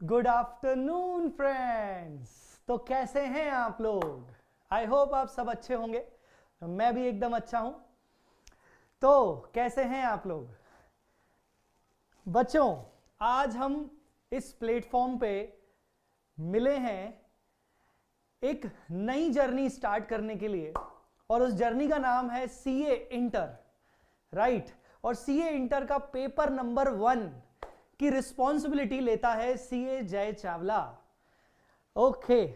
Good afternoon friends. तो कैसे हैं आप लोग? आई होप आप सब अच्छे होंगे। मैं भी एकदम अच्छा हूं। तो कैसे हैं आप लोग बच्चों? आज हम इस प्लेटफॉर्म पे मिले हैं एक नई जर्नी स्टार्ट करने के लिए, और उस जर्नी का नाम है सीए इंटर, राइट? और सीए इंटर का पेपर नंबर 1 की रिस्पॉन्सिबिलिटी लेता है सीए जय चावला। ओके,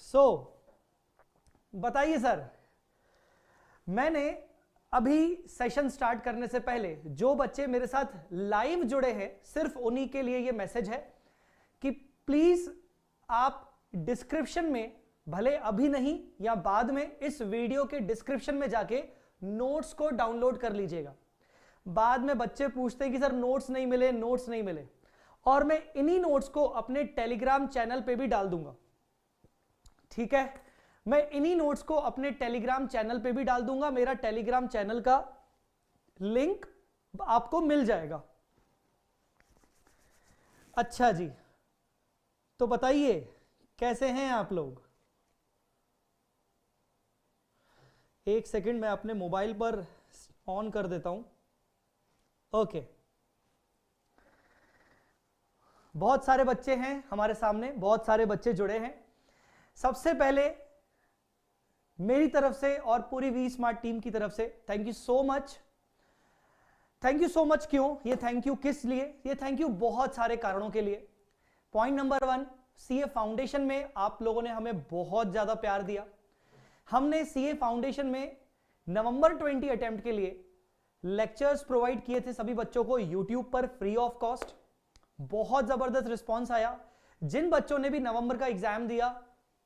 सो बताइए सर, मैंने अभी सेशन स्टार्ट करने से पहले जो बच्चे मेरे साथ लाइव जुड़े हैं, सिर्फ उन्हीं के लिए ये मैसेज है कि प्लीज आप डिस्क्रिप्शन में, भले अभी नहीं या बाद में, इस वीडियो के डिस्क्रिप्शन में जाके नोट्स को डाउनलोड कर लीजिएगा। बाद में बच्चे पूछते हैं कि सर नोट्स नहीं मिले, नोट्स नहीं मिले, और मैं इन्हीं नोट्स को अपने टेलीग्राम चैनल पे भी डाल दूंगा। ठीक है, मैं इन्हीं नोट्स को अपने टेलीग्राम चैनल पे भी डाल दूंगा। मेरा टेलीग्राम चैनल का लिंक आपको मिल जाएगा। अच्छा जी, तो बताइए कैसे हैं आप लोग? एक सेकंड, मैं अपने मोबाइल पर ऑन कर देता हूं। ओके, बहुत सारे बच्चे हैं हमारे सामने, बहुत सारे बच्चे जुड़े हैं। सबसे पहले मेरी तरफ से और पूरी वी स्मार्ट टीम की तरफ से thank you so much. Thank you so much. क्यों ये थैंक यू, किस लिए ये थैंक यू? बहुत सारे कारणों के लिए। पॉइंट नंबर 1, सीए फाउंडेशन में आप लोगों ने हमें बहुत ज्यादा प्यार दिया। हमने सीए फाउंडेशन में नवंबर 20 अटेम्प्ट के लिए लेक्चर्स प्रोवाइड किए थे सभी बच्चों को यूट्यूब पर फ्री ऑफ कॉस्ट। बहुत जबरदस्त रिस्पांस आया। जिन बच्चों ने भी नवंबर का एग्जाम दिया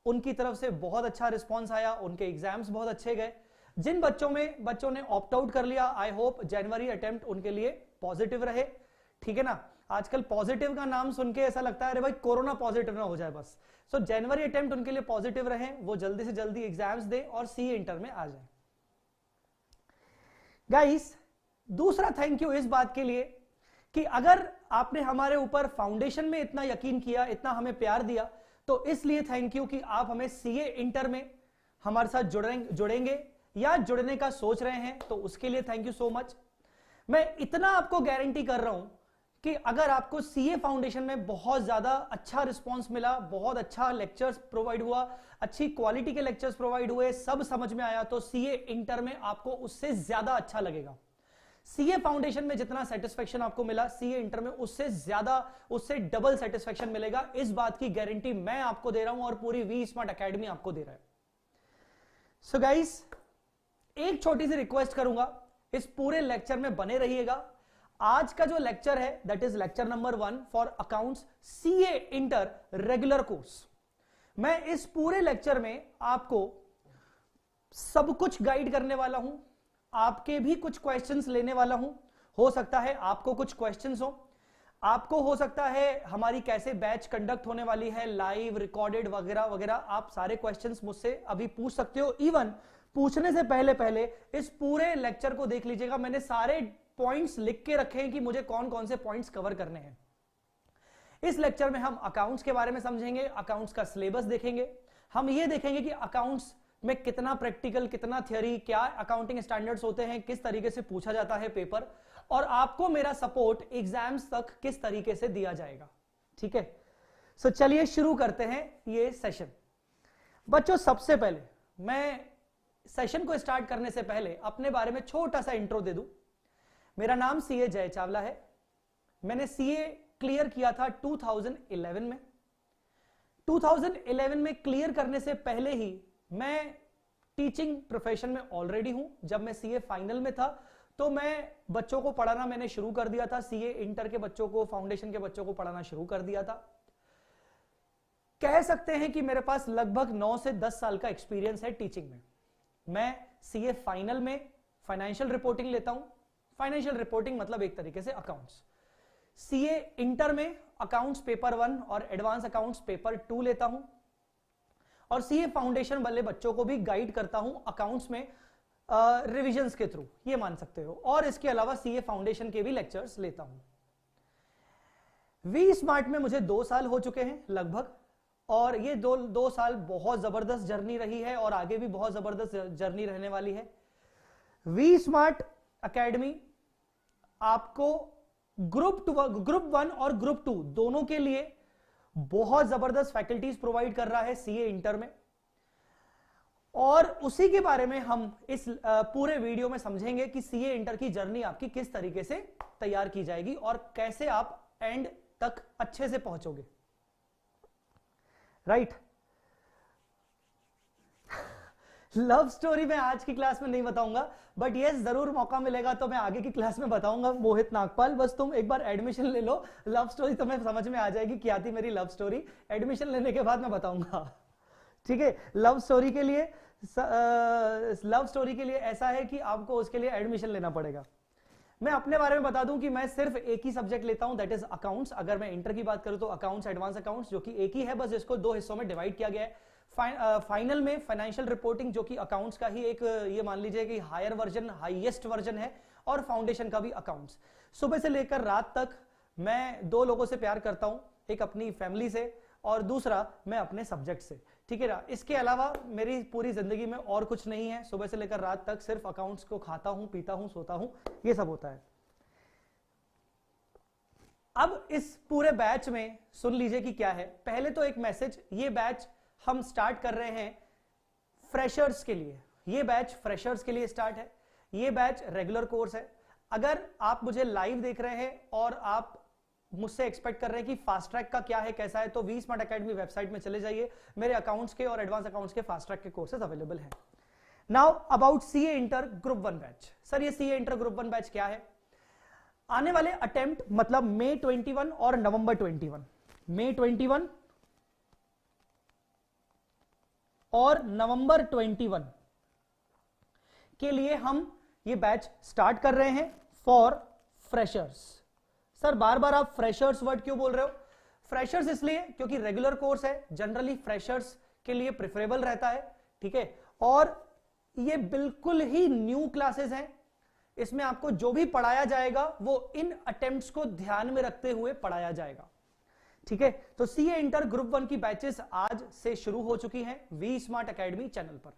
उनकी तरफ से बहुत अच्छा रिस्पांस आया, उनके एग्जाम्स बहुत अच्छे गए। जिन बच्चों ने ऑप्ट आउट कर लिया, आई होप जनवरी अटेम्प्ट उनके लिए पॉजिटिव रहे। ठीक है ना? आजकल पॉजिटिव का नाम सुन के ऐसा लगता है अरे भाई कोरोना पॉजिटिव ना हो जाए बस। सो जनवरी अटेम्प्ट उनके लिए पॉजिटिव रहे, वो जल्दी से जल्दी एग्जाम्स दे और सीए इंटर में आ जाए। गाइस, दूसरा थैंक यू इस बात के लिए कि अगर आपने हमारे ऊपर फाउंडेशन में इतना यकीन किया, इतना हमें प्यार दिया, तो इसलिए थैंक यू कि आप हमें सीए इंटर में हमारे साथ जुड़ेंगे या जुड़ने का सोच रहे हैं, तो उसके लिए थैंक यू सो मच। मैं इतना आपको गारंटी कर रहा हूं कि अगर आपको सीए फाउंडेशन में बहुत ज्यादा अच्छा रिस्पांस मिला, बहुत अच्छा लेक्चर्स प्रोवाइड हुआ, अच्छी क्वालिटी के लेक्चर्स प्रोवाइड हुए, सब समझ में आया, तो सीए इंटर में आपको उससे ज्यादा अच्छा लगेगा। सीए फाउंडेशन में जितना सेटिस्फेक्शन आपको मिला, सीए इंटर में उससे ज्यादा, उससे डबल सेटिस्फेक्शन मिलेगा। इस बात की गारंटी मैं आपको दे रहा हूं और पूरी वी स्मार्ट एकेडमी आपको दे रहा है। सो गाइस, एक छोटी सी रिक्वेस्ट करूंगा, इस पूरे लेक्चर में बने रहिएगा। आज का जो लेक्चर है that is lecture number 1 for accounts CA inter regular course. मैं इस पूरे लेक्चर में आपको सब कुछ गाइड करने वाला हूं, आपके भी कुछ क्वेश्चंस लेने वाला हूं। हो सकता है आपको कुछ क्वेश्चंस हो, आपको हो सकता है हमारी कैसे बैच कंडक्ट होने वाली है, लाइव, रिकॉर्डेड वगैरह वगैरह, आप सारे क्वेश्चंस मुझसे अभी पूछ सकते हो। इवन पूछने से पहले पहले इस पूरे लेक्चर को देख लीजिएगा, मैंने सारे पॉइंट्स लिख के रखे हैं कि मुझे कौन कौन से पॉइंट्स कवर करने हैं। इस लेक्चर में हम अकाउंट्स के बारे में समझेंगे, अकाउंट्स का सिलेबस देखेंगे, हम ये देखेंगे कि अकाउंट्स में कितना प्रैक्टिकल, कितना थ्योरी, क्या अकाउंटिंग स्टैंडर्ड्स होते हैं, किस तरीके से पूछा जाता है पेपर, और आपको मेरा सपोर्ट एग्जाम्स तक किस तरीके से दिया जाएगा। ठीक है, सो चलिए शुरू करते हैं ये सेशन। बच्चों, सबसे पहले मैं सेशन को स्टार्ट करने से पहले अपने बारे में छोटा सा इंट्रो दे दूं। मेरा नाम सीए जय चावला है। मैंने सीए क्लियर किया था 2011 में। 2011 में क्लियर करने से पहले ही मैं टीचिंग प्रोफेशन में ऑलरेडी हूं। जब मैं सीए फाइनल में था तो मैं बच्चों को पढ़ाना मैंने शुरू कर दिया था, सीए इंटर के बच्चों को, फाउंडेशन के बच्चों को पढ़ाना शुरू कर दिया था। कह सकते हैं कि मेरे पास लगभग 9 से 10 साल का एक्सपीरियंस है टीचिंग में। मैं सीए फाइनल में फाइनेंशियल रिपोर्टिंग लेता हूं। फाइनेंशियल रिपोर्टिंग मतलब एक तरीके से अकाउंट्स। सीए इंटर में अकाउंट्स पेपर 1 और एडवांस अकाउंट्स पेपर 2 लेता हूं, और सीए फाउंडेशन वाले बच्चों को भी गाइड करता हूं अकाउंट्स में रिविजन्स के थ्रू, ये मान सकते हो। और इसके अलावा सीए फाउंडेशन के भी लेक्चर्स लेता हूं। वी स्मार्ट में मुझे 2 साल हो चुके हैं लगभग, और ये दो साल बहुत जबरदस्त जर्नी रही है और आगे भी बहुत जबरदस्त जर्नी रहने वाली है। वी स्मार्ट एकेडमी आपको ग्रुप 1 और ग्रुप 2 दोनों के लिए बहुत जबरदस्त फैकल्टीज प्रोवाइड कर रहा है सीए इंटर में, और उसी के बारे में हम इस पूरे वीडियो में समझेंगे कि सीए इंटर की जर्नी आपकी किस तरीके से तैयार की जाएगी और कैसे आप एंड तक अच्छे से पहुंचोगे। राइट। लव स्टोरी मैं आज की क्लास में नहीं बताऊंगा, बट यस जरूर मौका मिलेगा तो मैं आगे की क्लास में बताऊंगा। मोहित नागपाल, बस तुम एक बार एडमिशन ले लो, लव स्टोरी तुम्हें समझ में आ जाएगी क्या थी मेरी लव स्टोरी। एडमिशन लेने के बाद मैं बताऊंगा, ठीक है। लव स्टोरी के लिए ऐसा है कि आपको उसके लिए एडमिशन लेना पड़ेगा। मैं अपने बारे में बता दूं कि मैं सिर्फ एक ही सब्जेक्ट लेता हूं, दैट इज अकाउंट्स। अगर मैं इंटर की बात करूं तो अकाउंट्स, एडवांस अकाउंट्स, जो कि एक ही है, बस इसको 2 हिस्सों में डिवाइड किया गया है। फाइनल में फाइनेंशियल रिपोर्टिंग, जो कि अकाउंट्स का ही एक, ये मान लीजिए कि हायर वर्जन, हाईएस्ट वर्जन है, और फाउंडेशन का भी अकाउंट्स। सुबह से लेकर रात तक मैं 2 लोगों से प्यार करता हूं, एक अपनी फैमिली से और दूसरा मैं अपने सब्जेक्ट से, ठीक है ना। इसके अलावा मेरी पूरी जिंदगी में और कुछ नहीं है। सुबह से लेकर रात तक सिर्फ अकाउंट्स को खाता हूं, पीता हूं, सोता हूं, ये सब होता है। अब इस पूरे बैच में सुन लीजिए कि क्या है। पहले तो एक मैसेज, ये बैच हम स्टार्ट कर रहे हैं फ्रेशर्स के लिए। ये बैच फ्रेशर्स के लिए स्टार्ट है। ये बैच रेगुलर कोर्स है। अगर आप मुझे लाइव देख रहे हैं और आप मुझसे एक्सपेक्ट कर रहे हैं कि फास्ट ट्रैक का क्या है, कैसा है, तो वी स्मार्ट एकेडमी वेबसाइट में चले जाइए। मेरे अकाउंट्स के और एडवांस अकाउंट्स के फास्ट ट्रैक के कोर्सेज अवेलेबल हैं। Now about CA inter group 1 batch. Sir ये सीए इंटर ग्रुप 1 बैच क्या है? आने वाले अटेम्प्ट, मतलब मई 21 और नवंबर 21, मई 21 और नवंबर 21 के लिए हम ये बैच स्टार्ट कर रहे हैं फॉर फ्रेशर्स। सर बार बार आप फ्रेशर्स वर्ड क्यों बोल रहे हो? फ्रेशर्स इसलिए क्योंकि रेगुलर कोर्स है, जनरली फ्रेशर्स के लिए प्रेफरेबल रहता है, ठीक है। और ये बिल्कुल ही न्यू क्लासेस हैं। इसमें आपको जो भी पढ़ाया जाएगा वो इन अटेम्प्ट्स को ध्यान में रखते हुए पढ़ाया जाएगा, ठीक है। तो सीए इंटर ग्रुप 1 की बैचेस आज से शुरू हो चुकी हैं वी स्मार्ट एकेडमी चैनल पर,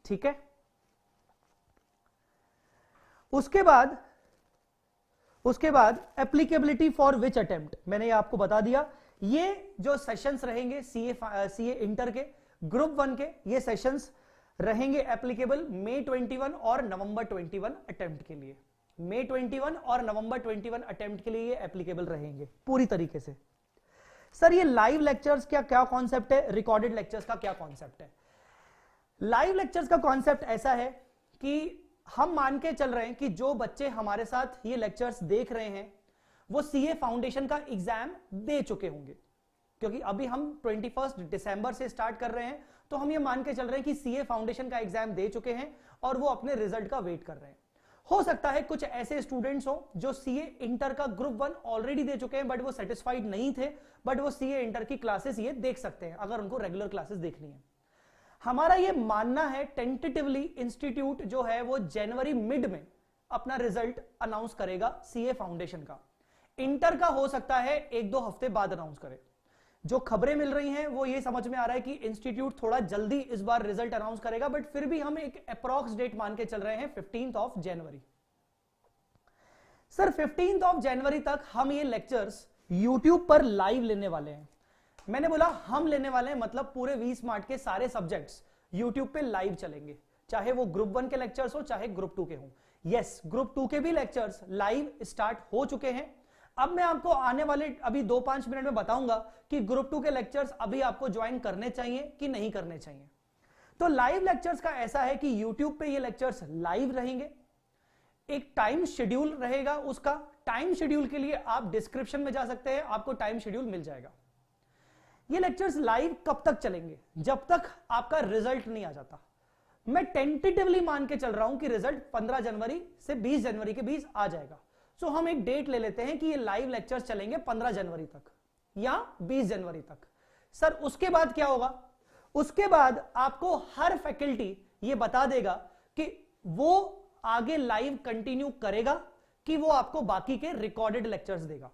ठीक है। उसके बाद एप्लीकेबिलिटी फॉर विच अटेम्प्ट, मैंने ये आपको बता दिया। ये जो सेशंस रहेंगे सीए इंटर के ग्रुप 1 के, ये सेशंस रहेंगे एप्लीकेबल मई 21 और नवंबर 21 अटेम्प्ट के लिए। मई 21 और नवंबर 21 अटेम्प्ट के लिए ये एप्लीकेबल रहेंगे पूरी तरीके से। सर ये लाइव लेक्चर्स क्या कॉन्सेप्ट है, रिकॉर्डेड लेक्चर्स का क्या कॉन्सेप्ट है? लाइव लेक्चर्स का कॉन्सेप्ट ऐसा है कि हम मान के चल रहे हैं कि जो बच्चे हमारे साथ ये लेक्चर्स देख रहे हैं वो सीए फाउंडेशन का एग्जाम दे चुके होंगे, क्योंकि अभी हम 21 दिसंबर से स्टार्ट कर रहे हैं, तो हम ये मान के चल रहे हैं कि सीए फाउंडेशन का एग्जाम दे चुके हैं और वो अपने रिजल्ट का वेट कर रहे हैं। हो सकता है कुछ ऐसे स्टूडेंट्स हो जो सीए इंटर का ग्रुप 1 ऑलरेडी दे चुके हैं, बट वो सेटिस्फाइड नहीं थे, बट वो सीए इंटर की क्लासेस ये देख सकते हैं अगर उनको रेगुलर क्लासेस देखनी है। हमारा ये मानना है टेंटेटिवली इंस्टीट्यूट जो है वो जनवरी मिड में अपना रिजल्ट अनाउंस करेगा सीए फाउंडेशन का। इंटर का हो सकता है 1-2 हफ्ते बाद अनाउंस करे। जो खबरें मिल रही हैं वो ये समझ में आ रहा है कि इंस्टीट्यूट थोड़ा जल्दी इस बार रिजल्ट अनाउंस करेगा, बट फिर भी हम एक अप्रॉक्स डेट मान के चल रहे हैं 15 जनवरी। सर 15 जनवरी तक हम ये लेक्चर्स यूट्यूब पर लाइव लेने वाले हैं। मैंने बोला हम लेने वाले हैं, मतलब पूरे वी स्मार्ट के सारे सब्जेक्ट्स यूट्यूब पे लाइव चलेंगे, चाहे वो ग्रुप 1 के लेक्चर्स हो चाहे ग्रुप 2 के हो। यस, ग्रुप 2 के भी लेक्चर्स लाइव स्टार्ट हो चुके हैं। अब मैं आपको आने वाले अभी 2-5 मिनट में बताऊंगा कि ग्रुप 2 के लेक्चर्स अभी आपको ज्वाइन करने चाहिए कि नहीं करने चाहिए। तो लाइव लेक्चर्स का ऐसा है कि यूट्यूब पे ये लेक्चर्स लाइव रहेंगे, एक टाइम शेड्यूल रहेगा। उसका टाइम शेड्यूल के लिए आप डिस्क्रिप्शन में जा सकते हैं, आपको टाइम शेड्यूल मिल जाएगा। ये लेक्चर्स लाइव कब तक चलेंगे? जब तक आपका रिजल्ट नहीं आ जाता। मैं टेंटेटिवली मान के चल रहा हूं कि रिजल्ट 15 जनवरी से 20 जनवरी के बीच आ जाएगा। सो हम एक डेट ले लेते हैं कि ये लाइव लेक्चर्स चलेंगे 15 जनवरी तक या 20 जनवरी तक। सर उसके बाद क्या होगा? उसके बाद आपको हर फैकल्टी ये बता देगा कि वो आगे लाइव कंटिन्यू करेगा कि वो आपको बाकी के रिकॉर्डेड लेक्चर्स देगा।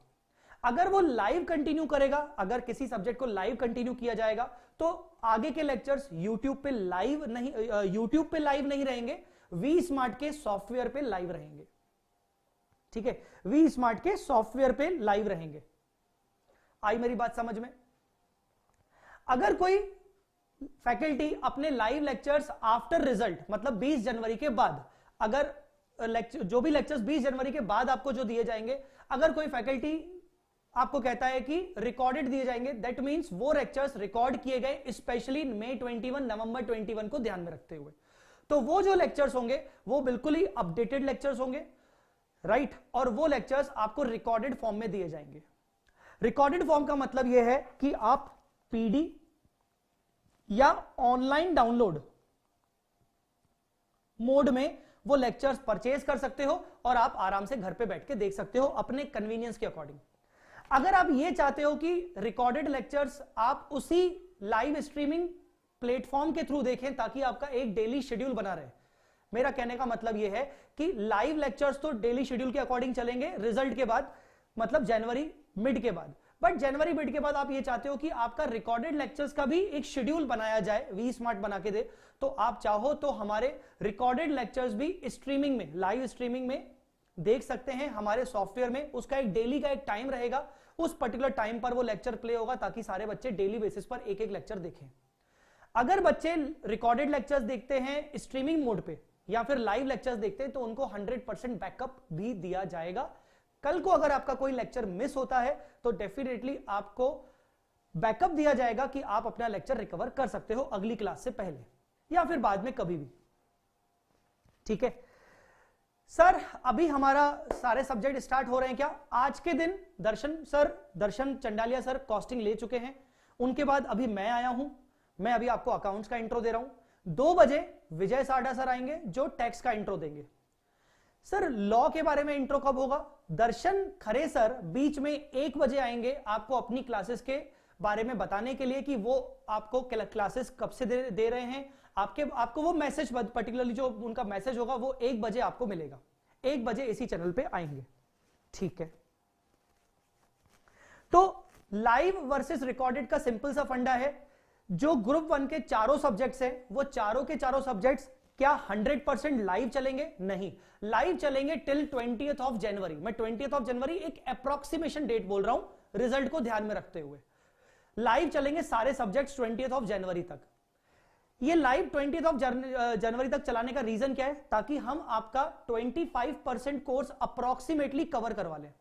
अगर वो लाइव कंटिन्यू करेगा, अगर किसी सब्जेक्ट को लाइव कंटिन्यू किया जाएगा तो आगे के लेक्चर्स यूट्यूब पे लाइव नहीं रहेंगे, वी स्मार्ट के सॉफ्टवेयर पे लाइव रहेंगे। ठीक है, वी स्मार्ट के सॉफ्टवेयर पे लाइव रहेंगे। आई मेरी बात समझ में? अगर कोई फैकल्टी अपने लाइव लेक्चर्स आफ्टर रिजल्ट, मतलब 20 जनवरी के बाद, अगर जो भी लेक्चर्स 20 जनवरी के बाद आपको जो दिए जाएंगे, अगर कोई फैकल्टी आपको कहता है कि रिकॉर्डेड दिए जाएंगे, दैट मींस वो लेक्चर्स रिकॉर्ड किए गए स्पेशली मई 21 नवंबर 21 को ध्यान में रखते हुए, तो वो जो लेक्चर्स होंगे वो बिल्कुल ही अपडेटेड लेक्चर्स होंगे, राइट? और वो लेक्चर्स आपको रिकॉर्डेड फॉर्म में दिए जाएंगे। रिकॉर्डेड फॉर्म का मतलब यह है कि आप पीडी या ऑनलाइन डाउनलोड मोड में वो लेक्चर्स परचेज कर सकते हो और आप आराम से घर पे बैठ के देख सकते हो अपने कन्वीनियंस के अकॉर्डिंग। अगर आप ये चाहते हो कि रिकॉर्डेड लेक्चर्स आप उसी लाइव स्ट्रीमिंग प्लेटफॉर्म के थ्रू देखें ताकि आपका एक डेली शेड्यूल बना रहे, मेरा कहने का मतलब यह है कि लाइव लेक्चर्स तो डेली शेड्यूल के अकॉर्डिंग चलेंगे रिजल्ट के बाद, मतलब जनवरी मिड के बाद। बट जनवरी मिड के बाद आप ये चाहते हो कि आपका रिकॉर्डेड लेक्चर्स का भी एक शेड्यूल बनाया जाए, वी स्मार्ट बना के दे, तो आप चाहो तो हमारे रिकॉर्डेड लेक्चर्स भी स्ट्रीमिंग में, लाइव स्ट्रीमिंग में देख सकते हैं हमारे सॉफ्टवेयर में। उसका एक डेली का एक टाइम रहेगा, उस पर्टिकुलर टाइम पर वो लेक्चर प्ले होगा ताकि सारे बच्चे डेली बेसिस पर एक एक लेक्चर देखें। अगर बच्चे रिकॉर्डेड लेक्चर्स देखते हैं स्ट्रीमिंग मोड पे या फिर लाइव लेक्चर्स देखते हैं तो उनको 100% बैकअप भी दिया जाएगा। कल को अगर आपका कोई लेक्चर मिस होता है तो डेफिनेटली आपको बैकअप दिया जाएगा कि आप अपना लेक्चर रिकवर कर सकते हो अगली क्लास से पहले या फिर बाद में कभी भी। ठीक है सर, अभी हमारा सारे सब्जेक्ट स्टार्ट हो रहे हैं क्या? आज के दिन दर्शन चंडालिया सर कॉस्टिंग ले चुके हैं, उनके बाद अभी मैं आया हूं, मैं अभी आपको अकाउंट्स का इंट्रो दे रहा हूं। 2 बजे विजय साडा सर आएंगे जो टैक्स का इंट्रो देंगे। सर लॉ के बारे में इंट्रो कब होगा? दर्शन खरे सर बीच में 1 बजे आएंगे आपको अपनी क्लासेस के बारे में बताने के लिए कि वो आपको क्लासेस कब से दे रहे हैं। आपको वो मैसेज, पर्टिकुलरली जो उनका मैसेज होगा वो 1 बजे आपको मिलेगा, 1 बजे इसी चैनल पे आएंगे। ठीक है, तो लाइव वर्सेस रिकॉर्डेड का सिंपल सा फंडा है, जो ग्रुप 1 के चारों सब्जेक्ट्स हैं वो चारों के चारों सब्जेक्ट्स क्या 100% लाइव चलेंगे? नहीं, लाइव चलेंगे टिल 20th ऑफ जनवरी। मैं 20th ऑफ जनवरी एक अप्रोक्सीमेशन डेट बोल रहा हूं रिजल्ट को ध्यान में रखते हुए। लाइव चलेंगे सारे सब्जेक्ट्स 20th ऑफ जनवरी तक। ये लाइव 20th ऑफ जनवरी तक चलाने का रीजन क्या है? ताकि हम आपका 25% कोर्स अप्रोक्सीमेटली कवर करवा लें,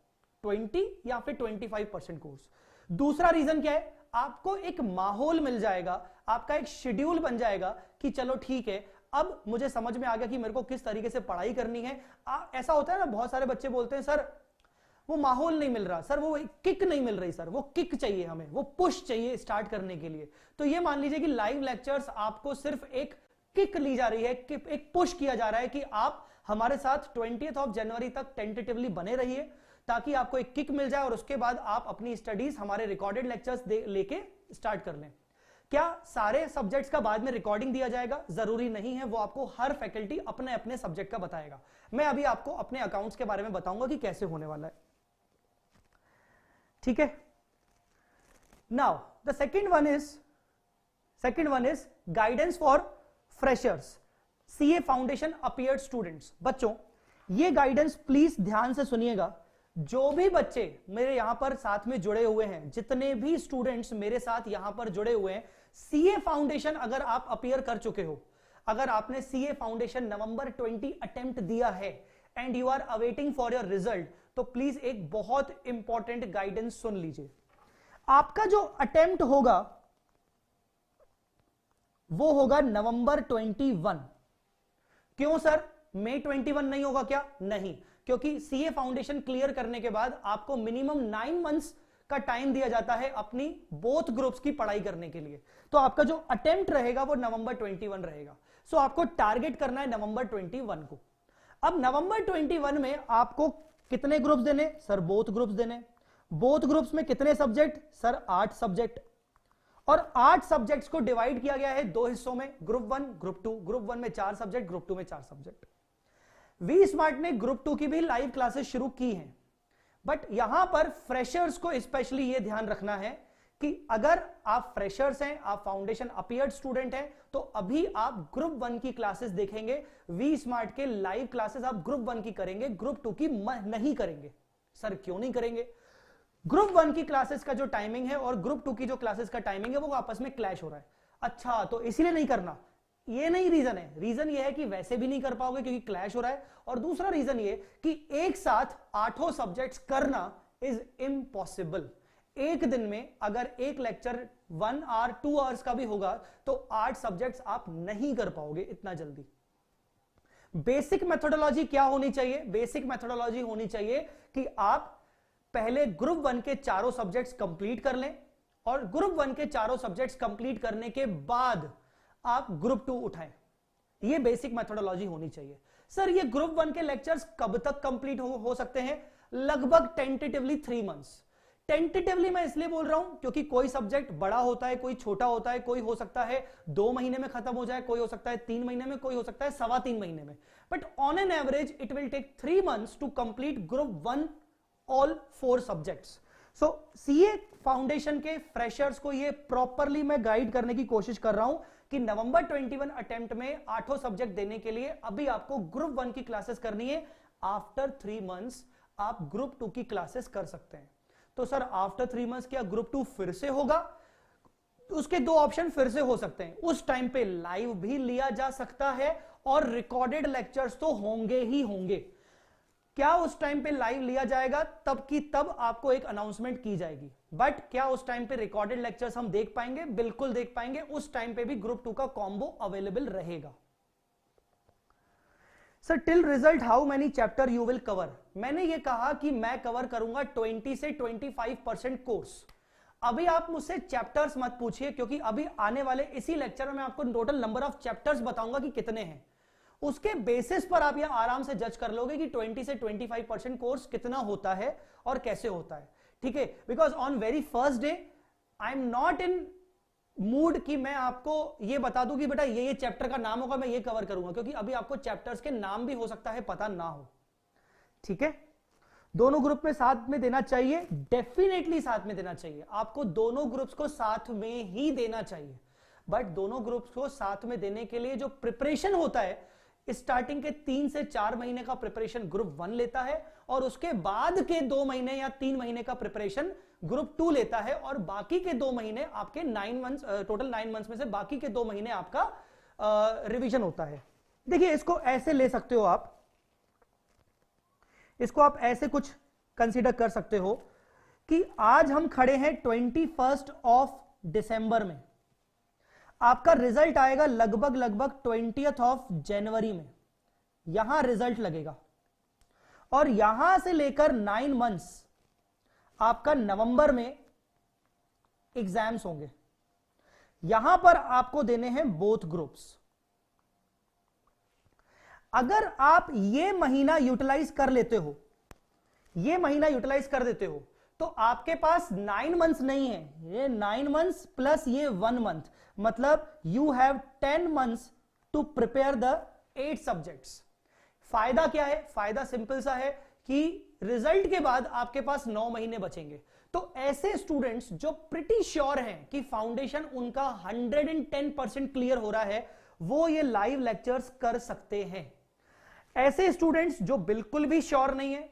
20 या फिर 25% कोर्स। दूसरा रीजन क्या है? आपको एक माहौल मिल जाएगा, आपका एक शेड्यूल बन जाएगा कि चलो ठीक है, अब मुझे समझ में आ गया कि मेरे को किस तरीके से पढ़ाई करनी है। ऐसा होता है ना, बहुत सारे बच्चे बोलते हैं सर वो माहौल नहीं मिल रहा, सर वो किक नहीं मिल रही, सर वो किक चाहिए, हमें वो पुश चाहिए स्टार्ट करने के लिए। तो ये मान लीजिए कि लाइव लेक्चर्स आपको सिर्फ एक किक ली जा रही है, एक पुश किया जा रहा है कि आप हमारे साथ 20th ऑफ जनवरी तक टेंटेटिवली बने रहिए ताकि आपको एक किक मिल जाए और उसके बाद आप अपनी स्टडीज हमारे रिकॉर्डेड लेक्चर्स लेके स्टार्ट कर लें। क्या सारे सब्जेक्ट्स का बाद में रिकॉर्डिंग दिया जाएगा? जरूरी नहीं है, वो आपको हर फैकल्टी अपने अपने सब्जेक्ट का बताएगा। मैं अभी आपको अपने अकाउंट्स के बारे में बताऊंगा कि कैसे होने वाला है। ठीक है, now the second one is guidance for freshers, CA foundation appeared students. बच्चों ये गाइडेंस प्लीज ध्यान से सुनिएगा। जो भी बच्चे मेरे यहां पर साथ में जुड़े हुए हैं, जितने भी स्टूडेंट्स मेरे साथ यहां पर जुड़े हुए हैं, सीए फाउंडेशन अगर आप अपीयर कर चुके हो, अगर आपने सीए फाउंडेशन नवंबर 20 अटेम्प्ट दिया है and you are awaiting for your result, तो प्लीज एक बहुत इंपॉर्टेंट गाइडेंस सुन लीजिए। आपका जो अटेम्प्ट होगा वो होगा नवंबर 21। क्यों सर, मई 21 नहीं होगा क्या? नहीं, क्योंकि सीए फाउंडेशन क्लियर करने के बाद आपको मिनिमम 9 मंथ्स का टाइम दिया जाता है अपनी बोथ ग्रुप्स की पढ़ाई करने के लिए। तो आपका जो अटेम्प्ट रहेगा वो नवंबर 21 रहेगा। सो आपको टारगेट करना है नवंबर 21 को। अब नवंबर 21 में आपको कितने ग्रुप्स देने? सर बोथ ग्रुप्स देने। बोथ ग्रुप्स में कितने सब्जेक्ट? Sir 8 subject. और 8 सब्जेक्ट्स को डिवाइड किया गया है 2 हिस्सों में, ग्रुप 1 ग्रुप 2। ग्रुप 1 में 4 सब्जेक्ट, ग्रुप 2 में 4 सब्जेक्ट। वी स्मार्ट ने ग्रुप 2 की भी लाइव क्लासेस शुरू की हैं। बट यहां पर फ्रेशर्स को स्पेशली यह ध्यान रखना है कि अगर आप फ्रेशर्स हैं, आप फाउंडेशन अपीयर्ड स्टूडेंट हैं, तो अभी आप ग्रुप 1 की क्लासेस देखेंगे। वी स्मार्ट के लाइव क्लासेस आप ग्रुप 1 की करेंगे, ग्रुप 2 की नहीं करेंगे। सर क्यों नहीं करेंगे? ग्रुप 1 की क्लासेस का जो टाइमिंग है और ग्रुप 2 की जो क्लासेस का टाइमिंग है वो आपस में क्लैश हो रहा है। अच्छा, तो इसीलिए नहीं करना, ये नहीं रीजन है। रीजन ये है कि वैसे भी नहीं कर पाओगे क्योंकि क्लैश हो रहा है, और दूसरा रीजन ये कि एक साथ 8 सब्जेक्ट्स करना इज इम्पॉसिबल। एक दिन में अगर एक लेक्चर 1 आवर 2 आवर्स का भी होगा तो 8 सब्जेक्ट्स आप नहीं कर पाओगे इतना जल्दी। बेसिक मेथोडोलॉजी क्या होनी चाहिए? बेसिक मेथोडोलॉजी होनी चाहिए कि आप पहले ग्रुप 1 के चारों सब्जेक्ट्स कंप्लीट कर लें, और ग्रुप 1 के चारों सब्जेक्ट्स कंप्लीट करने के बाद आप ग्रुप 2 उठाएं। यह बेसिक मेथोडोलॉजी होनी चाहिए। सर ये ग्रुप 1 के लेक्चर्स कब तक कंप्लीट हो सकते हैं? लगभग टेंटेटिवली 3 मंथ्स। टेंटेटिवली मैं इसलिए बोल रहा हूं क्योंकि कोई सब्जेक्ट बड़ा होता है, कोई छोटा होता है, कोई हो सकता है 2 महीने में खत्म हो जाए, कोई हो सकता है 3 महीने में, कोई हो सकता है 3.25 महीने में, but on an average it will take 3 months to complete group 1 all 4 subjects. So CA foundation के फ्रेशर्स को ये प्रॉपरली मैं गाइड करने की कोशिश कर रहा हूं कि नवंबर 21 अटेम्प्ट में 8 सब्जेक्ट देने के लिए अभी आपको ग्रुप 1 की क्लासेस करनी है। आफ्टर 3 मंथ्स आप ग्रुप 2 की क्लासेस कर सकते हैं। तो सर आफ्टर 3 मंथ्स क्या ग्रुप 2 फिर से होगा? उसके 2 ऑप्शन फिर से हो सकते हैं। उस टाइम पे लाइव भी लिया जा सकता है और रिकॉर्डेड लेक्चर्स तो होंगे ही होंगे। क्या उस टाइम पे लाइव लिया जाएगा? तब की तब आपको एक अनाउंसमेंट की जाएगी। बट क्या उस टाइम पे रिकॉर्डेड लेक्चर्स हम देख पाएंगे? बिल्कुल देख पाएंगे। उस टाइम पे भी ग्रुप 2 का कॉम्बो अवेलेबल रहेगा। Sir till result how many chapter you will cover? मैंने ये कहा कि मैं कवर करूंगा 20 से 25% कोर्स। अभी आप मुझसे चैप्टर्स मत पूछिए क्योंकि अभी आने वाले इसी लेक्चर में मैं आपको टोटल नंबर ऑफ चैप्टर्स बताऊंगा कि कितने हैं। उसके बेसिस पर आप यह आराम से जज कर लोगे कि 20 से 25% कोर्स कितना होता है और कैसे होता है। ठीक है, because on very first day I am not in mood कि मैं आपको ये बता दूं कि बेटा ये चैप्टर का नाम होगा, मैं ये कवर करूंगा, क्योंकि अभी आपको चैप्टर्स के नाम भी हो सकता है पता ना हो। ठीक है, दोनों ग्रुप में साथ में देना चाहिए, डेफिनेटली साथ में देना चाहिए। आपको दोनों ग्रुप्स को साथ में ही देना चाहिए, बट दोनों ग्रुप्स को साथ में देने के लिए जो प्रिपरेशन होता है, स्टार्टिंग के 3 से 4 महीने का प्रिपरेशन ग्रुप 1 लेता है, और उसके बाद के 2 महीने या 3 महीने का प्रिपरेशन ग्रुप 2 लेता है, और बाकी के 2 महीने आपके 9 मंथ्स, टोटल 9 मंथ्स में से बाकी के 2 महीने आपका रिवीजन होता है। देखिए इसको ऐसे ले सकते हो आप, इसको आप ऐसे कुछ कंसीडर कर सकते हो कि आज हम खड़े हैं 21 दिसंबर में, आपका रिजल्ट आएगा लगभग 20 जनवरी में, यहां रिजल्ट लगेगा, और यहां से लेकर 9 मंथ्स आपका नवंबर में एग्जाम्स होंगे। यहां पर आपको देने हैं बोथ ग्रुप्स। अगर आप ये महीना यूटिलाइज कर लेते हो, ये महीना यूटिलाइज कर देते हो, तो आपके पास 9 मंथ्स नहीं है, ये 9 मंथ्स प्लस ये 1 मंथ, मतलब you have 10 months to prepare the 8 subjects. फायदा क्या है? फायदा सिंपल सा है कि रिजल्ट के बाद आपके पास 9 महीने बचेंगे। तो ऐसे स्टूडेंट्स जो प्रिटी श्योर हैं कि फाउंडेशन उनका 110% क्लियर हो रहा है, वो ये लाइव लेक्चर्स कर सकते हैं। ऐसे स्टूडेंट्स जो बिल्कुल भी श्योर नहीं है,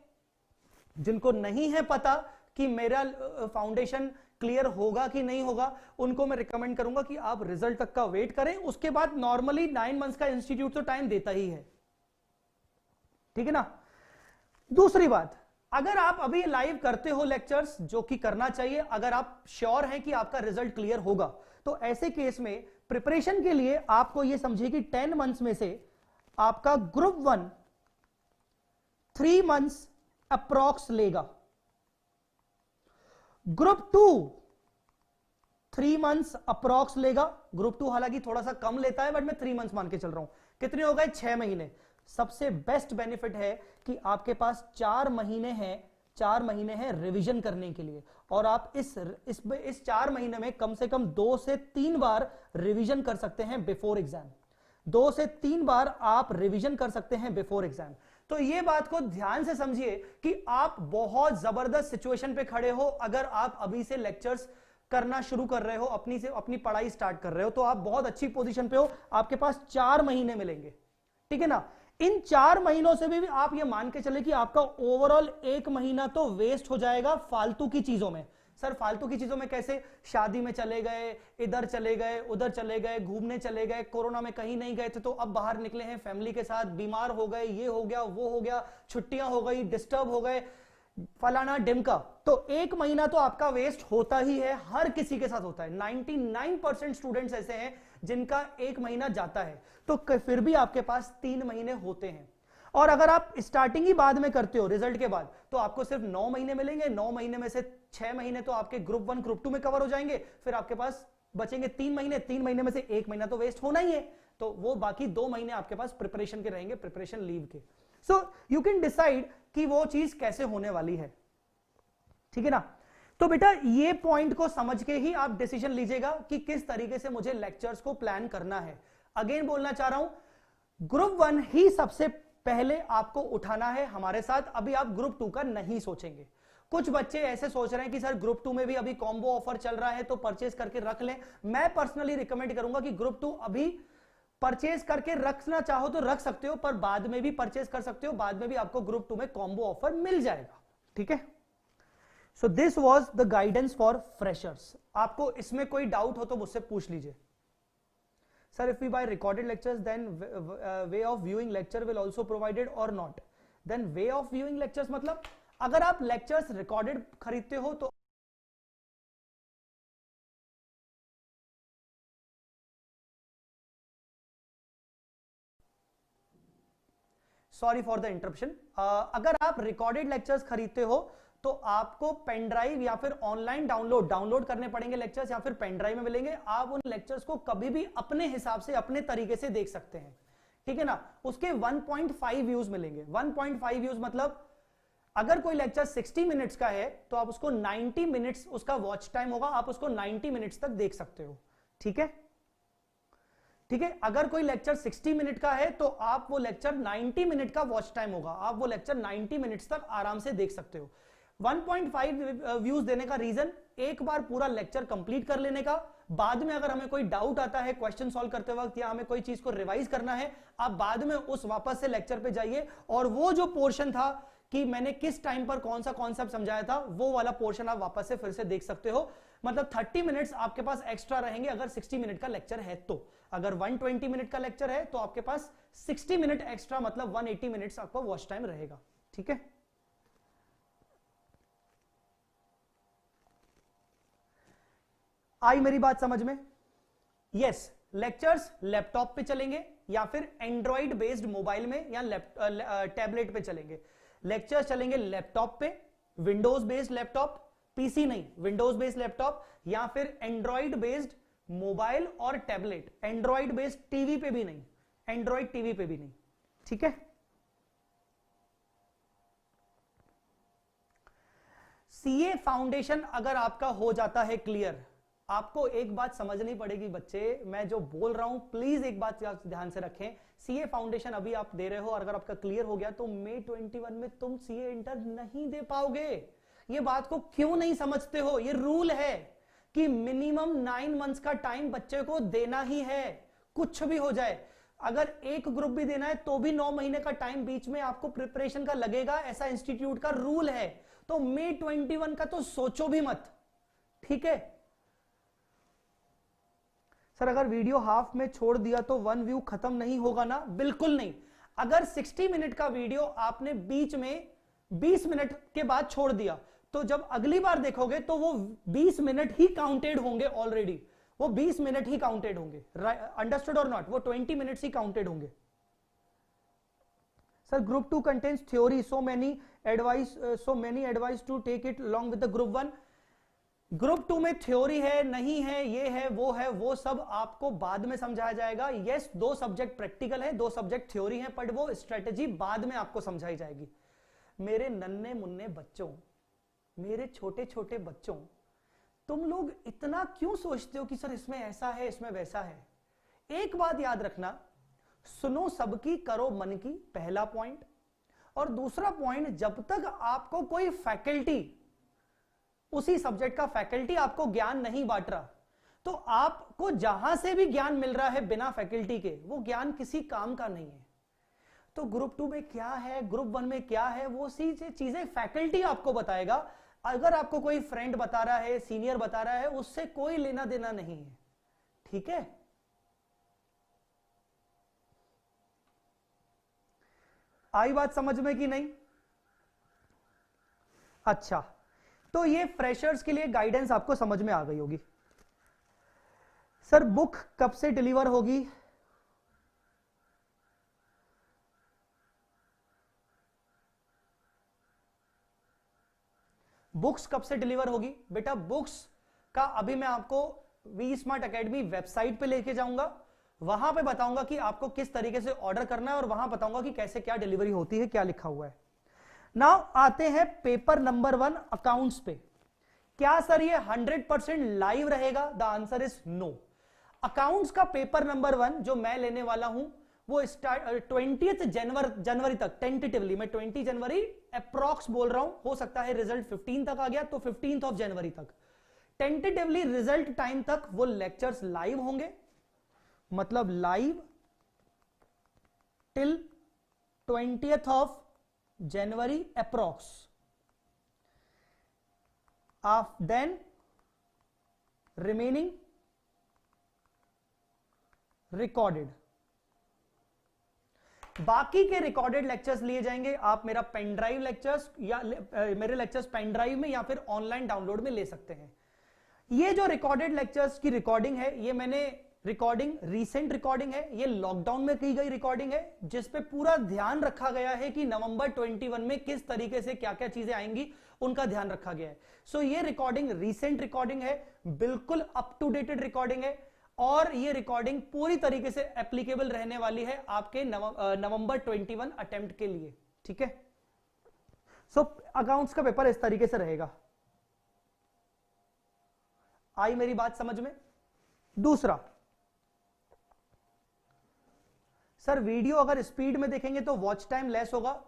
जिनको नहीं है पता कि मेरा फाउंडेशन क्लियर होगा कि नहीं होगा, उनको मैं रिकमेंड करूंगा कि आप रिजल्ट तक का वेट करें। उसके बाद नॉर्मली 9 मंथ्स का इंस्टीट्यूट तो टाइम देता ही है। ठीक है ना? दूसरी बात, अगर आप अभी लाइव करते हो लेक्चर्स, जो कि करना चाहिए, अगर आप श्योर हैं कि आपका रिजल्ट क्लियर होगा, तो ऐसे केस में प्रिपरेशन के लिए आपको यह समझिए कि 10 मंथ्स में से आपका ग्रुप 1 3 मंथ्स अप्रॉक्स लेगा, ग्रुप 2 3 मंथ्स अप्रॉक्स लेगा। ग्रुप 2 हालांकि थोड़ा सा कम लेता है, बट मैं 3 मंथ्स मान के चल रहा हूं। कितने हो गए? 6 महीने। सबसे बेस्ट बेनिफिट है कि आपके पास 4 महीने हैं, 4 महीने हैं रिवीजन करने के लिए, और आप इस 4 महीने में कम से कम 2 से 3 बार रिवीजन कर सकते हैं बिफोर एग्जाम। 2 से 3 बार आप रिवीजन कर सकते हैं बिफोर एग्जाम। तो ये बात को ध्यान से समझिए कि आप बहुत जबरदस्त सिचुएशन पे खड़े हो अगर आप अभी से लेक्चर्स करना शुरू कर रहे हो, अपनी पढ़ाई स्टार्ट कर रहे हो, तो आप बहुत अच्छी पोजीशन पे हो। आपके पास 4 महीने मिलेंगे, ठीक है ना। इन 4 महीनों से भी आप ये मान के चले कि आपका ओवरऑल 1 महीना तो वेस्ट हो जाएगा फालतू की चीजों में। सर फालतू की चीजों में कैसे? शादी में चले गए, इधर चले गए, उधर चले गए, घूमने चले गए, कोरोना में कहीं नहीं गए थे तो अब बाहर निकले हैं फैमिली के साथ, बीमार हो गए, ये हो गया, वो हो गया, छुट्टियां हो गई, डिस्टर्ब हो गए, फलाना डिमका। तो 1 महीना तो आपका वेस्ट होता ही है, हर किसी के साथ होता है। 99% स्टूडेंट्स ऐसे हैं जिनका 1 महीना जाता है, तो फिर भी आपके पास 3 महीने होते हैं। और अगर आप स्टार्टिंग ही बाद में करते हो रिजल्ट के बाद, तो आपको सिर्फ 9 महीने मिलेंगे। 9 महीने में से 6 महीने तो आपके ग्रुप 1 ग्रुप 2 में कवर हो जाएंगे, फिर आपके पास बचेंगे 3 महीने। 3 महीने में से 1 महीना तो वेस्ट होना ही है, तो वो बाकी 2 महीने आपके पास प्रिपरेशन के रहेंगे, प्रिपरेशन लीव के। सो यू कैन डिसाइड कि वो चीज कैसे होने वाली है, ठीक है ना। तो बेटा ये पॉइंट को समझ के ही आप डिसीजन लीजिएगा कि किस तरीके से मुझे लेक्चर्स को प्लान करना है। अगेन बोलना चाह रहा हूं, ग्रुप 1 ही सबसे पहले आपको उठाना है हमारे साथ। अभी आप ग्रुप 2 का नहीं सोचेंगे। कुछ बच्चे ऐसे सोच रहे हैं कि सर ग्रुप 2 में भी अभी कॉम्बो ऑफर चल रहा है तो परचेज करके रख लें। मैं पर्सनली रिकमेंड करूंगा कि ग्रुप 2 अभी परचेज करके रखना चाहो तो रख सकते हो, पर बाद में भी परचेज कर सकते हो, बाद में भी आपको ग्रुप 2 में कॉम्बो ऑफर मिल जाएगा, ठीक है। So this was the guidance for freshers. आपको इसमें कोई डाउट हो तो मुझसे पूछ लीजिए। Sir, if we buy recorded lectures, then way of viewing lecture will also provided or not? Then way of viewing lectures मतलब अगर आप lectures recorded खरीदते हो तो सॉरी फॉर द इंटरप्शन। अगर आप रिकॉर्डेड लेक्चर्स खरीदते हो तो आपको पेन ड्राइव या फिर ऑनलाइन डाउनलोड करने पड़ेंगे लेक्चर्स, या फिर पेन ड्राइव में मिलेंगे। आप उन लेक्चर्स को कभी भी अपने हिसाब से अपने तरीके से देख सकते हैं, ठीक है ना। उसके 1.5 व्यूज मिलेंगे। 1.5 व्यूज मतलब अगर कोई लेक्चर 60 मिनट्स का है तो आप उसको 90 मिनट्स उसका वॉच टाइम होगा, आप उसको 90 मिनट्स तक देख सकते हो, ठीक है, ठीक है। अगर कोई लेक्चर 60 मिनट का है तो आप वो लेक्चर 90 मिनट का वॉच टाइम होगा, आप वो लेक्चर 90 मिनट्स तक आराम से देख सकते हो। 1.5 व्यूज देने का रीजन, एक बार पूरा लेक्चर कंप्लीट कर लेने का, बाद में अगर हमें कोई डाउट आता है क्वेश्चन सॉल्व करते वक्त या हमें कोई चीज को रिवाइज करना है, आप बाद में उस वापस से लेक्चर पे जाइए और वो जो पोर्शन था कि मैंने किस टाइम पर कौन सा कॉन्सेप्ट समझाया था, वो वाला पोर्शन आप वापस से फिर से देख सकते हो। मतलब 30 मिनट्स आपके पास एक्स्ट्रा रहेंगे अगर 60 मिनट का लेक्चर है तो। अगर 120 मिनट का लेक्चर है तो आपके पास 60 मिनट एक्स्ट्रा मतलब 180 मिनट्स आपका वॉच टाइम रहेगा, ठीक है। आई मेरी बात समझ में? यस, लेक्चर्स लैपटॉप पे चलेंगे या फिर एंड्रॉइड बेस्ड मोबाइल में या टैबलेट पे चलेंगे। लेक्चर्स चलेंगे लैपटॉप पे, विंडोज बेस्ड लैपटॉप, पीसी नहीं, विंडोज बेस्ड लैपटॉप, या फिर एंड्रॉइड बेस्ड मोबाइल और टैबलेट। एंड्रॉइड बेस्ड टीवी पे भी नहीं, एंड्रॉइड टीवी पे भी नहीं, ठीक है। सीए फाउंडेशन अगर आपका हो जाता है क्लियर, आपको एक बात समझनी पड़ेगी बच्चे, मैं जो बोल रहा हूं प्लीज एक बात ध्यान से रखें। सीए फाउंडेशन अभी आप दे रहे हो और अगर आपका क्लियर हो गया तो मई 21 में तुम सीए इंटर नहीं दे पाओगे। ये बात को क्यों नहीं समझते हो? ये रूल है कि मिनिमम 9 मंथ्स का टाइम बच्चे को देना ही है, कुछ भी हो जाए। अगर एक ग्रुप भी देना है तो भी 9 महीने का टाइम बीच में आपको प्रिपरेशन का लगेगा, ऐसा इंस्टीट्यूट का रूल है। तो मई 21 का तो सोचो भी मत, ठीक है। सर अगर वीडियो हाफ में छोड़ दिया तो 1 व्यू खत्म नहीं होगा ना? बिल्कुल नहीं। अगर 60 मिनट का वीडियो आपने बीच में 20 मिनट के बाद छोड़ दिया तो जब अगली बार देखोगे तो वो 20 मिनट ही काउंटेड होंगे, ऑलरेडी वो 20 मिनट ही काउंटेड होंगे। अंडरस्टूड और नॉट? वो 20 मिनट्स ही काउंटेड होंगे। Sir group 2 contains theory, so many advice to take it along with the group 1। Group 2 में थ्योरी है, नहीं है, ये है, वो सब आपको बाद में समझाया जाएगा। यस, 2 सब्जेक्ट प्रैक्टिकल है, 2 सब्जेक्ट थ्योरी है, बट वो स्ट्रेटेजी बाद में आपको समझाई जाएगी। मेरे नन्हे मुन्ने बच्चों, मेरे छोटे छोटे बच्चों, तुम लोग इतना क्यों सोचते हो कि सर इसमें ऐसा है, इसमें वैसा है? एक बात याद रखना, सुनो सबकी, करो मन की, पहला पॉइंट। और दूसरा पॉइंट, जब तक आपको कोई फैकल्टी, उसी सब्जेक्ट का फैकल्टी आपको ज्ञान नहीं बांट रहा, तो आपको जहां से भी ज्ञान मिल रहा है बिना फैकल्टी के, वो ज्ञान किसी काम का नहीं है। तो ग्रुप 2 में क्या है, ग्रुप 1 में क्या है, वो सी चीजें फैकल्टी आपको बताएगा। अगर आपको कोई फ्रेंड बता रहा है, सीनियर बता रहा है, उससे कोई लेना देना नहीं है। ठीक है, आई बात समझ में कि नहीं? अच्छा, तो ये फ्रेशर्स के लिए गाइडेंस आपको समझ में आ गई होगी। सर बुक कब से डिलीवर होगी? बुक्स कब से डिलीवर होगी? बेटा बुक्स का अभी मैं आपको वी स्मार्ट अकेडमी वेबसाइट पे लेके जाऊंगा, वहां पे बताऊंगा कि आपको किस तरीके से ऑर्डर करना है और वहां बताऊंगा कि कैसे क्या डिलीवरी होती है, क्या लिखा हुआ है। नाउ आते हैं पेपर नंबर 1 अकाउंट्स पे। क्या सर ये 100% लाइव रहेगा? The answer is no. Accounts का पेपर नंबर 1 जो मैं लेने वाला हूं वो स्टार्ट 20 जनवरी तक, टेंटेटिवली मैं 20 जनवरी अप्रॉक्स बोल रहा हूं, हो सकता है रिजल्ट 15 तक आ गया तो 15 जनवरी तक, टेंटेटिवली रिजल्ट टाइम तक वो लेक्चर्स लाइव होंगे। मतलब live till 20 January approx, of then remaining recorded. बाकी के रिकॉर्डेड लेक्चर्स लिए जाएंगे। आप मेरा पेन ड्राइव लेक्चर्स या मेरे लेक्चर्स पेन ड्राइव में या फिर ऑनलाइन डाउनलोड में ले सकते हैं। ये जो रिकॉर्डेड लेक्चर्स की रिकॉर्डिंग है, ये मैंने रिकॉर्डिंग रीसेंट रिकॉर्डिंग है, ये लॉकडाउन में की गई रिकॉर्डिंग है, जिसपे पूरा ध्यान रखा गया है कि नवंबर 21 में किस तरीके से क्या क्या चीजें आएंगी, उनका ध्यान रखा गया है। सो ये रिकॉर्डिंग रीसेंट रिकॉर्डिंग है, बिल्कुल अप टू डेटेड रिकॉर्डिंग है, और ये रिकॉर्डिंग पूरी तरीके से एप्लीकेबल रहने वाली है आपके नवंबर 21 अटेम्प्ट के लिए। ठीक है, सो अकाउंट्स का पेपर इस तरीके से रहेगा। आई मेरी बात समझ में? दूसरा, सर वीडियो अगर स्पीड में देखेंगे तो वॉच टाइम लेस होगा।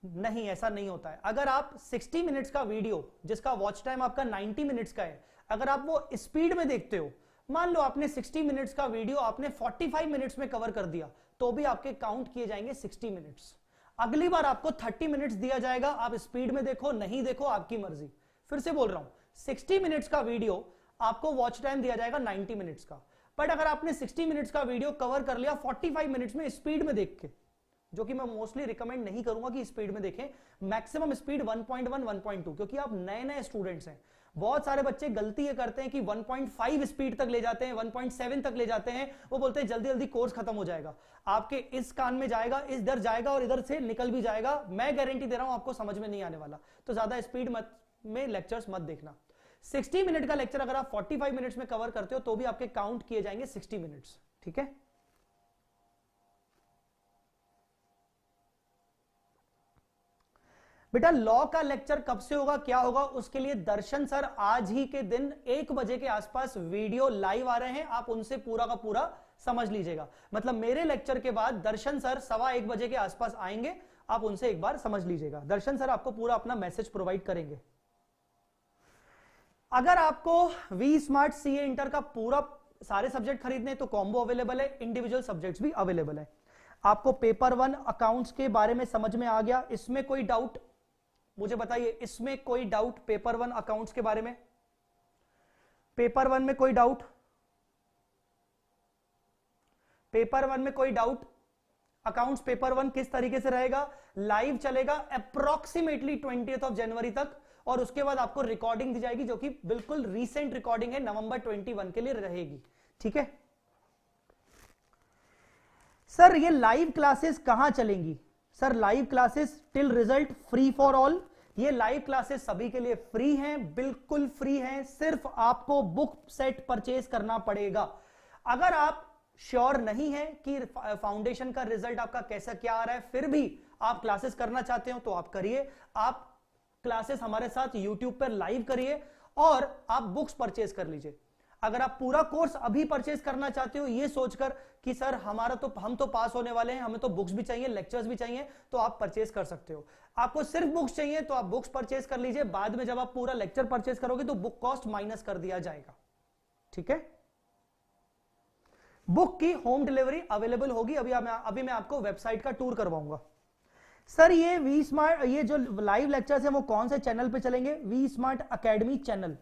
नहीं, ऐसा नहीं होता है। अगर आप 60 मिनट्स का वीडियो जिसका वॉच टाइम आपका 90 मिनट्स का है, अगर आप वो स्पीड में देखते हो, मान लो आपने 60 मिनट्स का वीडियो आपने 45 मिनट्स में कवर कर दिया, तो भी आपके काउंट किए जाएंगे 60 मिनट्स। अगली बार आपको 30 मिनट्स दिया जाएगा, आप स्पीड में देखो नहीं देखो आपकी मर्जी। फिर से बोल रहा हूं, 60 मिनट्स का वीडियो आपको वॉच टाइम दिया जाएगा 90 मिनट्स का, बट अगर आपने 60 मिनट्स का वीडियो कवर कर लिया 45 मिनट्स में स्पीड में देख के, जो कि मैं मोस्टली रिकमेंड नहीं करूंगा कि स्पीड में देखें, मैक्सिमम स्पीड 1.1 1.2, क्योंकि आप नए नए स्टूडेंट्स हैं। बहुत सारे बच्चे गलती ये करते हैं कि 1.5 स्पीड तक ले जाते हैं, 1.7 तक ले जाते हैं, वो बोलते हैं जल्दी जल्दी कोर्स खत्म हो जाएगा। आपके इस कान में जाएगा, इधर जाएगा और इधर से निकल भी जाएगा। मैं गारंटी दे रहा हूं आपको समझ में नहीं आने वाला। तो ज्यादा स्पीड में लेक्चर्स मत देखना। 60 मिनट का लेक्चर अगर आप 45 मिनट्स में कवर करते हो तो भी आपके काउंट किए जाएंगे 60 मिनट्स। ठीक है, बेटा लॉ का लेक्चर कब से होगा, क्या होगा, उसके लिए दर्शन सर आज ही के दिन 1 बजे के आसपास वीडियो लाइव आ रहे हैं, आप उनसे पूरा का पूरा समझ लीजिएगा। मतलब मेरे लेक्चर के बाद दर्शन सर 1:15 बजे के आसपास आएंगे, आप उनसे एक बार समझ लीजिएगा। दर्शन सर आपको पूरा अपना मैसेज प्रोवाइड करेंगे। अगर आपको वी स्मार्ट सीए इंटर का पूरा सारे सब्जेक्ट खरीदने तो कॉम्बो अवेलेबल है, इंडिविजुअल सब्जेक्ट्स भी अवेलेबल है। आपको पेपर 1 अकाउंट्स के बारे में समझ में आ गया? इसमें कोई डाउट मुझे बताइए, इसमें कोई डाउट पेपर 1 अकाउंट्स के बारे में? पेपर 1 में कोई डाउट? पेपर 1 में कोई डाउट? अकाउंट्स पेपर 1 किस तरीके से रहेगा? लाइव चलेगा अप्रोक्सीमेटली 20 जनवरी तक, और उसके बाद आपको रिकॉर्डिंग दी जाएगी जो कि बिल्कुल रीसेंट रिकॉर्डिंग है, नवंबर 21 के लिए रहेगी। ठीक है सर, ये लाइव क्लासेस कहां चलेंगी? Sir live classes till result free for all. ये लाइव क्लासेस सभी के लिए फ्री हैं, बिल्कुल फ्री हैं, सिर्फ आपको बुक सेट परचेज करना पड़ेगा। अगर आप श्योर नहीं है कि फाउंडेशन का रिजल्ट आपका कैसा क्या आ रहा है, फिर भी आप क्लासेस करना चाहते हो तो आप करिए। आप क्लासेस हमारे साथ यूट्यूब पर लाइव करिए और आप बुक्स परचेज कर लीजिए। अगर आप पूरा कोर्स अभी परचेज करना चाहते हो ये सोचकर कि सर हमारा तो हम तो पास होने वाले हैं, हमें तो बुक्स भी चाहिए, लेक्चर्स भी चाहिए, तो आप परचेज कर सकते हो। आपको सिर्फ बुक्स चाहिए तो आप बुक्स परचेज कर लीजिए, बाद में जब आप पूरा लेक्चर परचेज करोगे तो बुक कॉस्ट माइनस कर दिया जाएगा। ठीक है, बुक की होम डिलीवरी अवेलेबल होगी। अभी मैं आपको वेबसाइट का टूर करवाऊंगा। सर ये वी स्मार्ट, ये जो लाइव लेक्चर्स है वो कौन से चैनल पे चलेंगे? V Smart Academy channel.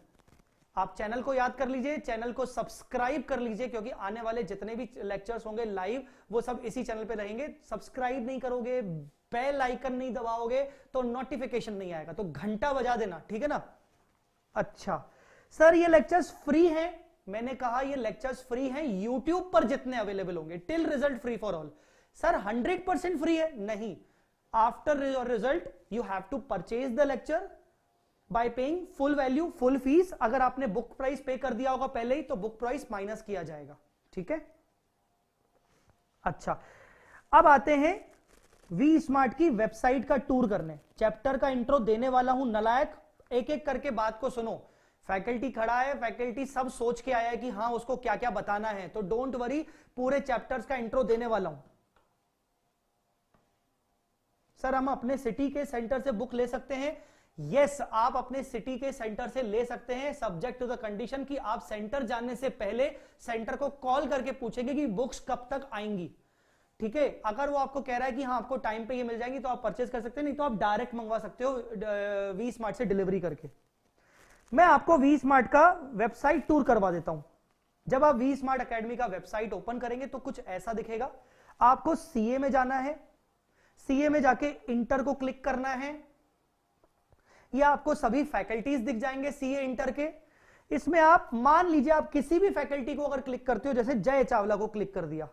आप चैनल को याद कर लीजिए, चैनल को सब्सक्राइब कर लीजिए, क्योंकि आने वाले जितने भी लेक्चर्स होंगे लाइव वो सब इसी चैनल पे रहेंगे। सब्सक्राइब नहीं करोगे, बेल आइकन नहीं दबाओगे तो नोटिफिकेशन नहीं आएगा, तो घंटा बजा देना, ठीक है ना। अच्छा सर ये लेक्चर्स फ्री हैं, मैंने कहा ये लेक्चर्स फ्री हैं, यूट्यूब पर जितने अवेलेबल होंगे till result free for all. Sir 100% free है? नहीं, after result you have to purchase the lecture by paying full value, full fees. अगर आपने बुक प्राइस पे कर दिया होगा पहले ही तो बुक प्राइस माइनस किया जाएगा। ठीक है, अच्छा अब आते हैं वी स्मार्ट की वेबसाइट का टूर करने। चैप्टर का इंट्रो देने वाला हूं नालायक, एक एक करके बात को सुनो। फैकल्टी खड़ा है, फैकल्टी सब सोच के आया है कि हाँ उसको क्या क्या बताना है, तो डोंट वरी, पूरे चैप्टर्स का इंट्रो देने वाला हूं। सर हम अपने सिटी के सेंटर से बुक ले सकते हैं? यस, आप अपने सिटी के सेंटर से ले सकते हैं, सब्जेक्ट टू द कंडीशन कि आप सेंटर जाने से पहले सेंटर को कॉल करके पूछेंगे कि बुक्स कब तक आएंगी। ठीक है, अगर वो आपको कह रहा है कि हाँ आपको टाइम पे ये मिल जाएंगी तो आप परचेज कर सकते हैं, नहीं तो आप डायरेक्ट मंगवा सकते हो वी स्मार्ट से डिलीवरी करके। मैं आपको वी स्मार्ट का वेबसाइट टूर करवा देता हूं। जब आप वी स्मार्ट अकेडमी का वेबसाइट ओपन करेंगे तो कुछ ऐसा दिखेगा। आपको सीए में जाना है, सीए में जाके इंटर को क्लिक करना है, या आपको सभी फैकल्टीज दिख जाएंगे सीए इंटर के। इसमें आप मान लीजिए आप किसी भी फैकल्टी को अगर क्लिक करते हो, जैसे जय चावला को क्लिक कर दिया,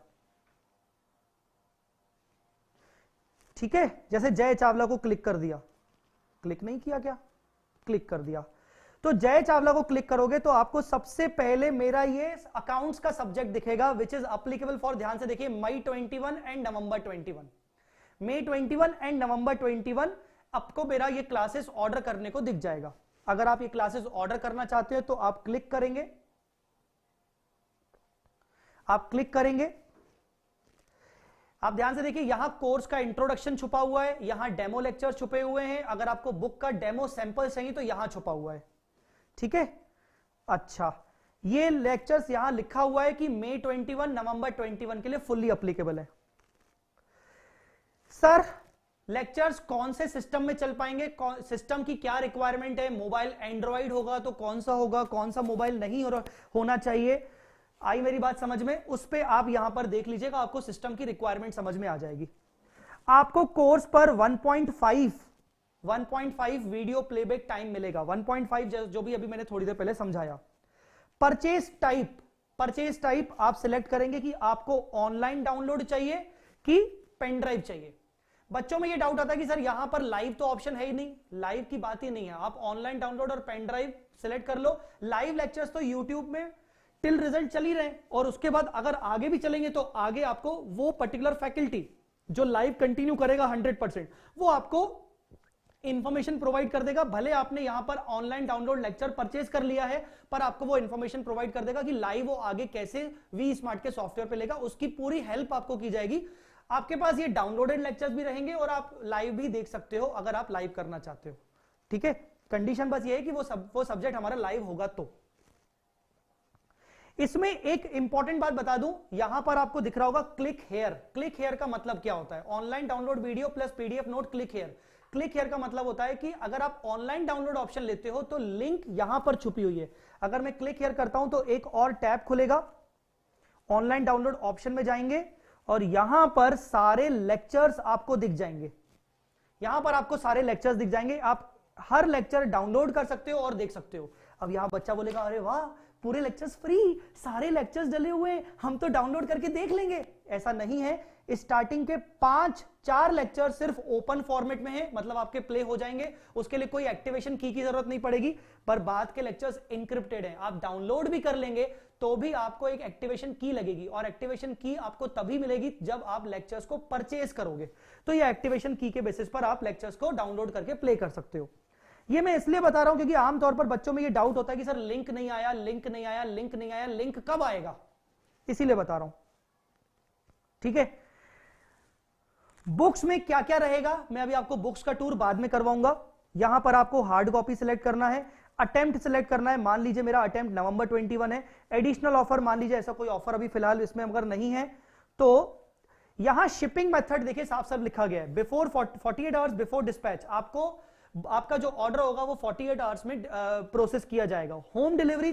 ठीक है, जैसे जय चावला को क्लिक कर दिया, क्लिक नहीं किया क्या, क्लिक कर दिया, तो जय चावला को क्लिक करोगे तो आपको सबसे पहले मेरा ये अकाउंट्स का सब्जेक्ट दिखेगा विच इज अप्लीकेबल फॉर, ध्यान से देखिए, मई 21 and November 21, May 21 and November 21 आपको मेरा ये क्लासेस ऑर्डर करने को दिख जाएगा। अगर आप ये क्लासेस ऑर्डर करना चाहते हो तो आप क्लिक करेंगे, आप क्लिक करेंगे, आप ध्यान से देखिए यहां कोर्स का इंट्रोडक्शन छुपा हुआ है, यहां डेमो लेक्चर छुपे हुए हैं, अगर आपको बुक का डेमो सैंपल चाहिए तो यहां छुपा हुआ है। ठीक है, अच्छा ये लेक्चर्स यहां लिखा हुआ है कि मई 21 नवंबर 21 के लिए फुल्ली अप्लीकेबल है। सर लेक्चर्स कौन से सिस्टम में चल पाएंगे, सिस्टम की क्या रिक्वायरमेंट है, मोबाइल एंड्रॉइड होगा तो कौन सा होगा, कौन सा मोबाइल नहीं होना चाहिए, आई मेरी बात समझ में, उस पे आप यहां पर देख लीजिएगा, आपको सिस्टम की रिक्वायरमेंट समझ में आ जाएगी। आपको कोर्स पर 1.5 वीडियो प्लेबैक टाइम मिलेगा, 1.5 जो भी अभी मैंने थोड़ी देर पहले समझाया। परचेज टाइप आप सिलेक्ट करेंगे कि आपको ऑनलाइन डाउनलोड चाहिए कि पेन ड्राइव चाहिए। बच्चों में ये डाउट आता है कि सर यहां पर लाइव तो ऑप्शन है ही नहीं, लाइव की बात ही नहीं है, आप ऑनलाइन डाउनलोड और पेन ड्राइव सिलेक्ट कर लो। लाइव लेक्चर्स तो यूट्यूब में टिल रिजल्ट चल ही रहे, और उसके बाद अगर आगे भी चलेंगे तो आगे आपको वो पर्टिकुलर फैकल्टी जो लाइव कंटिन्यू करेगा 100%, वो आपको इंफॉर्मेशन प्रोवाइड कर देगा। भले आपने यहां पर ऑनलाइन डाउनलोड लेक्चर परचेज कर लिया है, पर आपको वो इंफॉर्मेशन प्रोवाइड कर देगा कि लाइव वो आगे कैसे वी स्मार्ट के सॉफ्टवेयर पे लेगा, उसकी पूरी हेल्प आपको की जाएगी। आपके पास ये डाउनलोडेड लेक्चर्स भी रहेंगे और आप लाइव भी देख सकते हो अगर आप लाइव करना चाहते हो। ठीक है, कंडीशन बस ये है कि वो सब्जेक्ट हमारा लाइव होगा। तो इसमें एक इंपॉर्टेंट बात बता दूं, यहां पर आपको दिख रहा होगा क्लिक हेयर। क्लिक हेयर का मतलब क्या होता है? Online download video plus PDF note, click here. Click here का मतलब होता है कि अगर आप ऑनलाइन डाउनलोड ऑप्शन लेते हो तो लिंक यहां पर छुपी हुई है। अगर मैं क्लिक हेयर करता हूं तो एक और टैब खुलेगा, ऑनलाइन डाउनलोड ऑप्शन में जाएंगे और यहां पर सारे लेक्चर्स आपको दिख जाएंगे। यहां पर आपको सारे लेक्चर्स दिख जाएंगे, आप हर लेक्चर डाउनलोड कर सकते हो और देख सकते हो। अब यहां बच्चा बोलेगा अरे वाह पूरे लेक्चर्स फ्री, सारे लेक्चर्स डले हुए हैं, हम तो डाउनलोड करके देख लेंगे। ऐसा नहीं है, स्टार्टिंग के 4 लेक्चर सिर्फ ओपन फॉर्मेट में है, मतलब आपके प्ले हो जाएंगे, उसके लिए कोई एक्टिवेशन की जरूरत नहीं पड़ेगी। पर बाद के लेक्चर्स इंक्रिप्टेड हैं, आप डाउनलोड भी कर लेंगे तो भी आपको एक एक्टिवेशन की लगेगी, और एक्टिवेशन की आपको तभी मिलेगी जब आप लेक्चर्स को परचेज करोगे। तो ये एक्टिवेशन की के बेसिस पर आप लेक्चर्स को डाउनलोड करके प्ले कर सकते हो। ये मैं इसलिए बता रहा हूं क्योंकि आमतौर पर बच्चों में ये डाउट होता है कि सर लिंक नहीं आया, लिंक नहीं आया, लिंक नहीं आया, लिंक कब आएगा, इसीलिए बता रहा हूं। ठीक है, बुक्स में क्या क्या रहेगा मैं अभी आपको बुक्स का टूर बाद में करवाऊंगा। यहां पर आपको हार्ड कॉपी सिलेक्ट करना है, अटेम्प्ट सिलेक्ट करना है। मान लीजिए मेरा अटेम्प्ट नवंबर 21 है, एडिशनल ऑफर मान लीजिए ऐसा कोई ऑफर अभी फिलहाल इसमें अगर नहीं है तो यहां शिपिंग मेथड देखिए साफ साफ लिखा गया है, बिफोर 48 आवर्स बिफोर डिस्पैच। आपको आपका जो ऑर्डर होगा वो 48 आवर्स में प्रोसेस किया जाएगा। होम डिलीवरी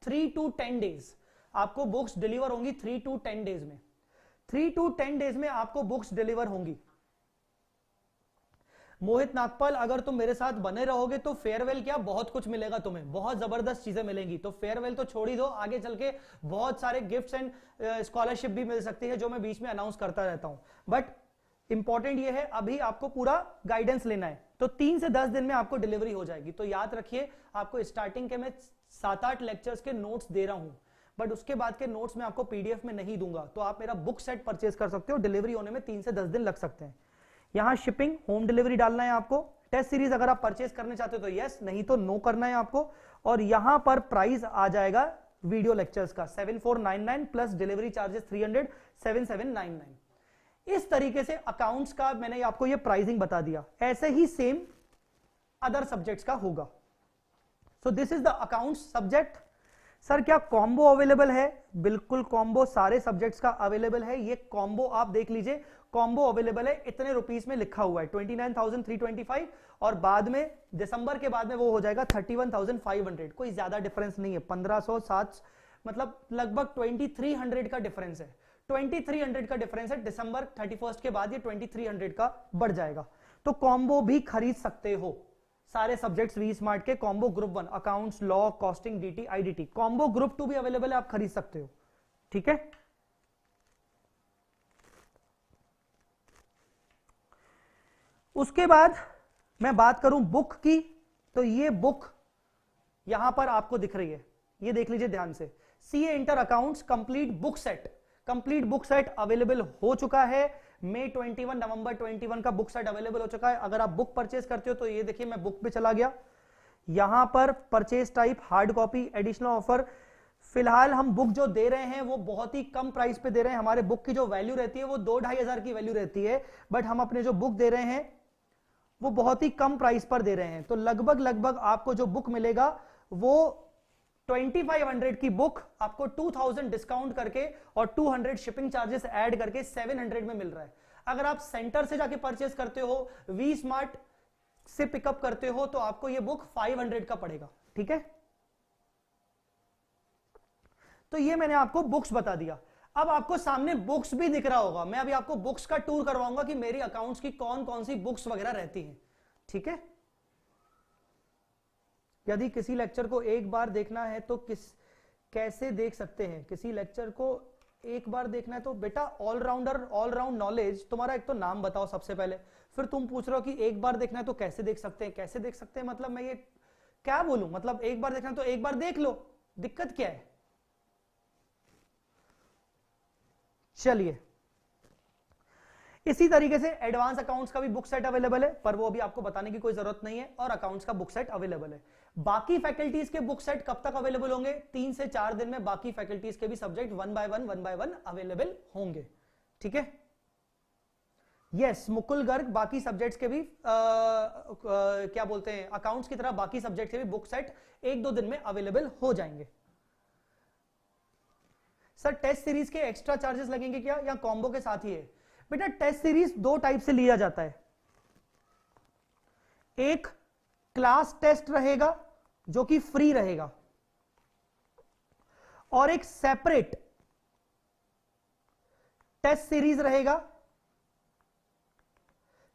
3 to 10 डेज, आपको बुक्स डिलीवर होंगी 3 to 10 डेज में। 3 to 10 डेज में आपको बुक्स डिलीवर होंगी। मोहित नागपाल, अगर तुम मेरे साथ बने रहोगे तो फेयरवेल क्या बहुत कुछ मिलेगा तुम्हें, बहुत जबरदस्त चीजें मिलेंगी। तो फेयरवेल तो छोड़ ही दो, आगे चल के बहुत सारे गिफ्ट्स एंड स्कॉलरशिप भी मिल सकती है जो मैं बीच में अनाउंस करता रहता हूं। बट इंपॉर्टेंट ये है अभी आपको पूरा गाइडेंस लेना है, तो 3 से 10 दिन में आपको डिलीवरी हो जाएगी। तो याद रखिए आपको स्टार्टिंग के मैं 7-8 लेक्चर्स के नोट्स दे रहा हूं, बट उसके बाद के नोट्स मैं आपको पीडीएफ में नहीं दूंगा। तो आप मेरा बुक सेट परचेज कर सकते हो, डिलीवरी होने में 3 से 10 दिन लग सकते हैं। यहां शिपिंग होम डिलीवरी डालना है आपको। टेस्ट सीरीज अगर आप परचेज करना चाहते हो तो यस, नहीं तो नो करना है आपको। और यहां पर प्राइस आ जाएगा वीडियो लेक्चर्स का 7499 प्लस डिलीवरी चार्जेस 300, 7799। इस तरीके से अकाउंट्स का मैंने आपको ये प्राइसिंग बता दिया। ऐसे ही सेम अदर सब्जेक्ट्स का होगा। So this is the accounts subject. Sir क्या कॉम्बो अवेलेबल है? बिल्कुल कॉम्बो सारे सब्जेक्ट्स का अवेलेबल है। ये कॉम्बो आप देख लीजिए, कॉम्बो अवेलेबल है, इतने रुपीस में लिखा हुआ है 29,325 और बाद में दिसंबर के बाद में वो हो जाएगा 31,500। कोई ज्यादा डिफरेंस नहीं है, 1507 मतलब लगभग 2300 का डिफरेंस है। 2300 का डिफरेंस है। दिसंबर 31 के बाद ये 2300 का बढ़ जाएगा। तो कॉम्बो भी खरीद सकते हो, सारे सब्जेक्ट्स वी स्मार्ट के combo group 1 accounts, law, costing, DT, IDT. Combo group 2 भी अवेलेबल है, आप खरीद सकते हो। ठीक है, उसके बाद मैं बात करूं बुक की, तो ये बुक यहां पर आपको दिख रही है, ये देख लीजिए ध्यान से। CA inter accounts complete book set, complete book set available हो चुका है। मई 21 नवंबर 21 का बुक सेट अवेलेबल हो चुका है। अगर आप बुक परचेज करते हो तो ये देखिए मैं बुक पे चला गया, यहां पर purchase type hard copy, additional offer. फिलहाल हम बुक जो दे रहे हैं वो बहुत ही कम प्राइस पे दे रहे हैं। हमारे बुक की जो वैल्यू रहती है वो 2-2.5 हजार की वैल्यू रहती है, बट हम अपने जो बुक दे रहे हैं वो बहुत ही कम प्राइस पर दे रहे हैं। तो लगभग आपको जो बुक मिलेगा वो 2500 की बुक आपको 2000 डिस्काउंट करके और 200 शिपिंग चार्जेस ऐड करके 700 में मिल रहा है। अगर आप सेंटर से जाके परचेस करते हो, वी स्मार्ट से पिकअप करते हो, तो आपको ये बुक 500 का पड़ेगा। ठीक है, तो ये मैंने आपको बुक्स बता दिया। अब आपको सामने बुक्स भी दिख रहा होगा, मैं अभी आपको बुक्स का टूर करवाऊंगा कि मेरी अकाउंट्स की कौन कौन सी बुक्स वगैरह रहती हैं। ठीक है, यदि किसी लेक्चर को एक बार देखना है तो कैसे देख सकते हैं? किसी लेक्चर को एक बार देखना है तो बेटा ऑलराउंडर, ऑलराउंड नॉलेज, तुम्हारा एक तो नाम बताओ सबसे पहले, फिर तुम पूछ रहे हो कि एक बार देखना है तो कैसे देख सकते हैं। कैसे देख सकते हैं मतलब मैं ये क्या बोलूं? मतलब एक बार देखना है तो एक बार देख लो, दिक्कत क्या है? चलिए, इसी तरीके से एडवांस अकाउंट्स का भी बुक सेट अवेलेबल है, पर वो अभी आपको बताने की कोई जरूरत नहीं है, और अकाउंट्स का बुक सेट अवेलेबल है। बाकी फैकल्टीज के बुक सेट कब तक अवेलेबल होंगे? 3 से 4 दिन में बाकी फैकल्टीज के भी सब्जेक्ट 1 by 1 अवेलेबल होंगे। ठीक है, यस, मुकुल गर्ग, बाकी सब्जेक्ट्स के भी क्या बोलते हैं, अकाउंट्स की तरह बाकी सब्जेक्ट के भी बुक सेट 1-2 दिन में अवेलेबल हो जाएंगे। सर टेस्ट सीरीज के एक्स्ट्रा चार्जेस लगेंगे क्या, या कॉम्बो के साथ ही है? बेटा टेस्ट सीरीज 2 टाइप से लिया जाता है। एक क्लास टेस्ट रहेगा जो कि फ्री रहेगा, और एक सेपरेट टेस्ट सीरीज रहेगा,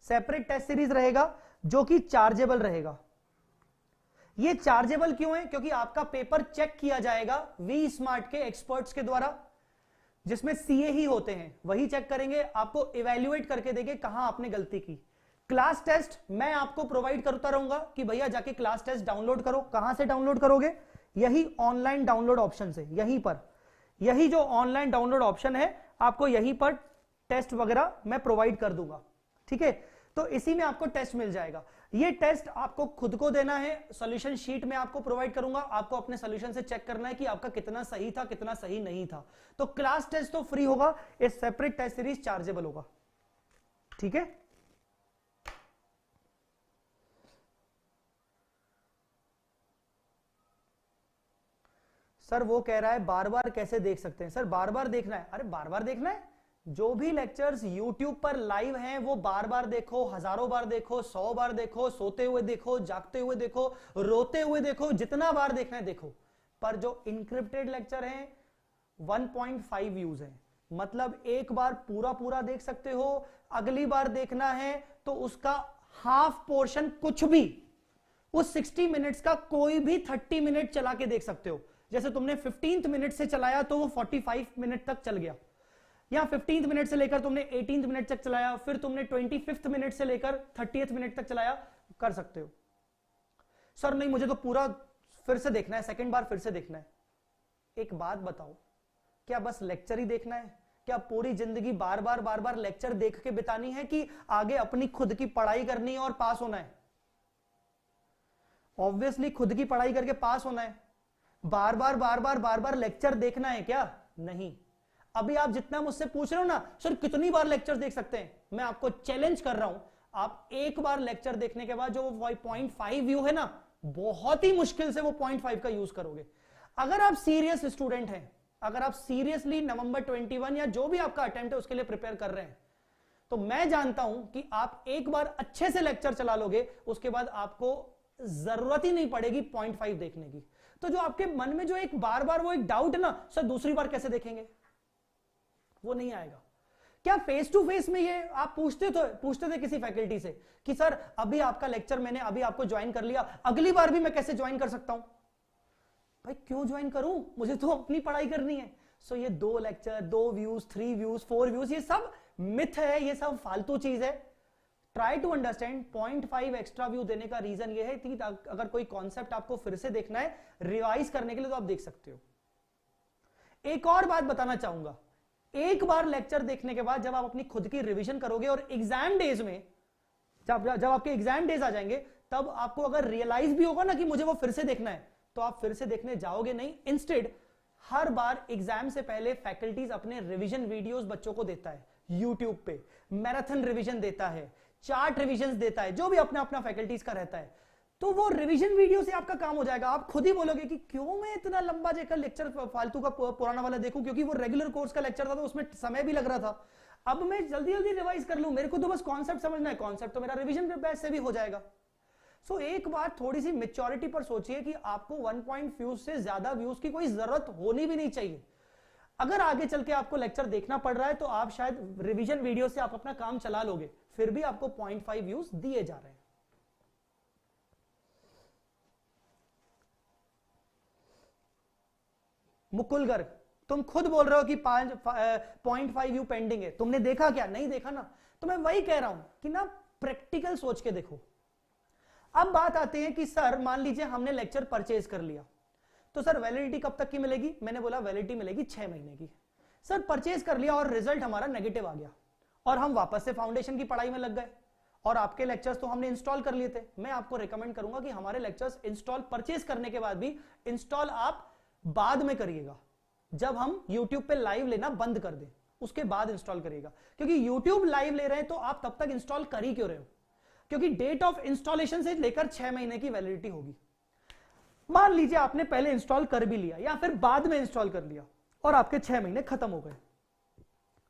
सेपरेट टेस्ट सीरीज रहेगा जो कि चार्जेबल रहेगा। ये चार्जेबल क्यों है? क्योंकि आपका पेपर चेक किया जाएगा वी स्मार्ट के एक्सपर्ट्स के द्वारा, जिसमें सीए ही होते हैं, वही चेक करेंगे, आपको इवैल्यूएट करके देंगे कहां आपने गलती की। क्लास टेस्ट मैं आपको प्रोवाइड करता रहूंगा कि भैया जाके क्लास टेस्ट डाउनलोड करो। कहां से डाउनलोड करोगे? यही ऑनलाइन डाउनलोड ऑप्शन से, यहीं पर, यही जो ऑनलाइन डाउनलोड ऑप्शन है आपको यहीं पर टेस्ट वगैरह मैं प्रोवाइड कर दूंगा। ठीक है, तो इसी में आपको टेस्ट मिल जाएगा। ये टेस्ट आपको खुद को देना है, सॉल्यूशन शीट में आपको प्रोवाइड करूंगा, आपको अपने सॉल्यूशन से चेक करना है कि आपका कितना सही था कितना सही नहीं था। तो क्लास टेस्ट तो फ्री होगा, ये सेपरेट टेस्ट सीरीज चार्जेबल होगा। ठीक है, सर वो कह रहा है बार बार कैसे देख सकते हैं? सर बार बार देखना है, अरे बार बार देखना है, जो भी लेक्चर्स YouTube पर लाइव हैं वो बार बार देखो, हजारों बार देखो, 100 बार देखो, सोते हुए देखो, जागते हुए देखो, रोते हुए देखो, जितना बार देखना है देखो। पर जो इंक्रिप्टेड लेक्चर हैं 1.5 व्यूज हैं, मतलब एक बार पूरा पूरा देख सकते हो, अगली बार देखना है तो उसका हाफ पोर्शन कुछ भी, उस 60 मिनट्स का कोई भी 30 मिनट चला के देख सकते हो। जैसे तुमने 15th मिनट से चलाया तो वो 45 मिनट तक चल गया, या 15th मिनट से लेकर तुमने 18th मिनट तक चलाया, फिर तुमने 25th मिनट से लेकर 30th मिनट तक चलाया, कर सकते हो। सर नहीं मुझे तो पूरा फिर से देखना है, सेकंड बार फिर से देखना है। एक बात बताओ, क्या बस लेक्चर ही देखना है? क्या पूरी जिंदगी बार बार लेक्चर देख के बितानी है कि आगे अपनी खुद की पढ़ाई करनी है और पास होना है? ऑब्वियसली खुद की पढ़ाई करके पास होना है। बार बार लेक्चर देखना है क्या? नहीं। अभी आप जितना मुझसे पूछ रहे हो ना सर कितनी बार लेक्चर देख सकते हैं, मैं आपको चैलेंज कर रहा हूं, आप एक बार लेक्चर देखने के बाद जो 0.5 व्यू है ना, बहुत ही मुश्किल से वो 0.5 का यूज करोगे। अगर आप सीरियस स्टूडेंट हैं, अगर आप सीरियसली नवंबर 21 या जो भी आपका अटेम्प्ट है उसके लिए प्रिपेयर कर रहे हैं, तो मैं जानता हूं कि आप एक बार अच्छे से लेक्चर चला लोगे, उसके बाद आपको जरूरत ही नहीं पड़ेगी 0.5 देखने की। तो जो आपके मन में जो एक बार बार वो एक डाउट है ना, सर दूसरी बार कैसे देखेंगे, वो नहीं आएगा। क्या फेस टू फेस में ये आप पूछते थे किसी फैकल्टी से कि सर अभी आपका लेक्चर मैंने अभी आपको ज्वाइन कर लिया, अगली बार भी मैं कैसे ज्वाइन कर सकता हूं? भाई क्यों ज्वाइन करूं, मुझे तो अपनी पढ़ाई करनी है। सो ये 2 लेक्चर, 2 व्यूज, 3 व्यूज, 4 व्यूज, ये सब मिथ है, ये सब फालतू चीज है। Try to understand. 0.5 extra view देने का रीजन ये है कि अगर कोई कॉन्सेप्ट आपको फिर से देखना है, रिवाइज करने के लिए, तो आप देख सकते हो। एक और बात बताना चाहूंगा, एक बार लेक्चर देखने के बाद जब आप अपनी खुद की रिवीजन करोगे और एग्जाम डेज में जब आपके एग्जाम डेज आ जाएंगे, तब आपको अगर रियलाइज भी होगा ना कि मुझे वो फिर से देखना है, तो आप फिर से देखने जाओगे नहीं। इंस्टेड हर बार एग्जाम से पहले फैकल्टीज अपने रिवीजन वीडियोस बच्चों को देता है यूट्यूब पे, मैराथन रिवीजन देता है, चार्ट रिवीजन देता है, जो भी अपना अपना फैकल्टीज का रहता है। तो वो रिवीजन वीडियो से आपका काम हो जाएगा। आप खुद ही बोलोगे कि क्यों मैं इतना लंबा जेकर लेक्चर फालतू का पुराना वाला देखूं, क्योंकि वो रेगुलर कोर्स का लेक्चर था तो उसमें समय भी लग रहा था। अब मैं जल्दी जल्दी रिवाइज कर लूं, मेरे को तो बस कॉन्सेप्ट समझना है, कॉन्सेप्ट तो मेरा रिवीजन बैच से भी हो जाएगा। सो एक बात थोड़ी सी मेच्योरिटी पर सोचिए कि आपको 1.5 से ज्यादा व्यूज की कोई जरूरत होनी भी नहीं चाहिए। अगर आगे चल के आपको लेक्चर देखना पड़ रहा है तो आप शायद रिवीजन वीडियो से आप अपना काम चला लोगे, फिर भी आपको 0.5 व्यूज दिए जा रहे हैं। मुकुल गर्ग, तुम खुद बोल रहे हो कि 0.5 व्यू पेंडिंग है, तुमने देखा क्या? नहीं देखा ना। तो मैं वही कह रहा हूं कि ना प्रैक्टिकल सोच के देखो। अब बात आती है कि सर मान लीजिए हमने लेक्चर परचेज कर लिया, तो सर वैलिडिटी कब तक की मिलेगी? मैंने बोला वैलिडिटी मिलेगी 6 महीने की। सर परचेज कर लिया और रिजल्ट हमारा नेगेटिव आ गया और हम वापस से फाउंडेशन की पढ़ाई में लग गए और आपके लेक्चर्स तो हमने इंस्टॉल कर लिए थे। मैं आपको रिकमेंड करूंगा कि हमारे लेक्चर्स इंस्टॉल परचेज करने के बाद भी इंस्टॉल आप बाद में करिएगा, जब हम YouTube पे लाइव लेना बंद कर दें उसके बाद इंस्टॉल करिएगा। क्योंकि YouTube लाइव ले रहे हैं तो आप तब तक इंस्टॉल कर ही क्यों रहे हो? क्योंकि डेट ऑफ इंस्टॉलेशन से लेकर 6 महीने की वैलिडिटी होगी। मान लीजिए आपने पहले इंस्टॉल कर भी लिया या फिर बाद में इंस्टॉल कर लिया और आपके 6 महीने खत्म हो गए।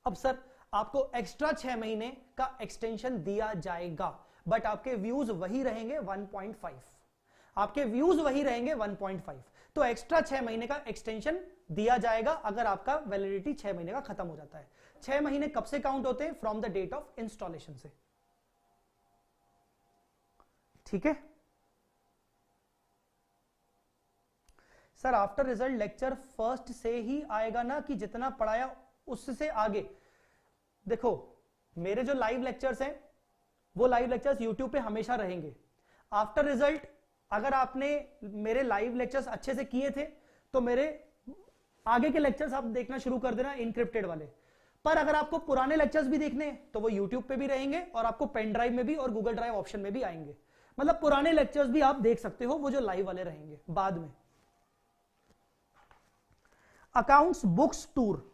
अब सर आपको एक्स्ट्रा 6 महीने का एक्सटेंशन दिया जाएगा, बट आपके व्यूज वही रहेंगे 1.5, आपके व्यूज वही रहेंगे 1.5। तो एक्स्ट्रा 6 महीने का एक्सटेंशन दिया जाएगा अगर आपका वैलिडिटी 6 महीने का खत्म हो जाता है। 6 महीने कब से काउंट होते हैं? From the date of installation से। ठीक है sir, after result lecture first से ही आएगा ना कि जितना पढ़ाया उससे आगे? देखो मेरे जो लाइव लेक्चर्स हैं वो लाइव लेक्चर्स यूट्यूब पे हमेशा रहेंगे। आफ्टर रिजल्ट अगर आपने मेरे लाइव लेक्चर्स अच्छे से किए थे तो मेरे आगे के लेक्चर्स आप देखना शुरू कर देना इनक्रिप्टेड वाले। पर अगर आपको पुराने लेक्चर्स भी देखने हैं तो वो यूट्यूब पे भी रहेंगे और आपको पेन ड्राइव में भी और गूगल ड्राइव ऑप्शन में भी आएंगे। मतलब पुराने लेक्चर्स भी आप देख सकते हो, वो जो लाइव वाले रहेंगे बाद में। Accounts books tour.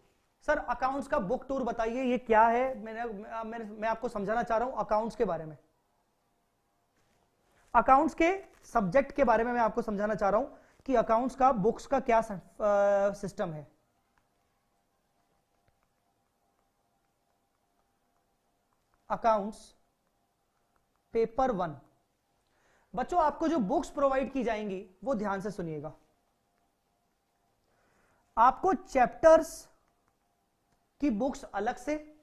Sir accounts का बुक टूर बताइए ये क्या है? मैं आपको समझाना चाह रहा हूं अकाउंट्स के बारे में, अकाउंट्स के सब्जेक्ट के बारे में मैं आपको समझाना चाह रहा हूं कि अकाउंट्स का बुक्स का क्या सिस्टम है। Accounts paper 1। बच्चों आपको जो बुक्स प्रोवाइड की जाएंगी वो ध्यान से सुनिएगा। आपको चैप्टर्स की बुक्स अलग से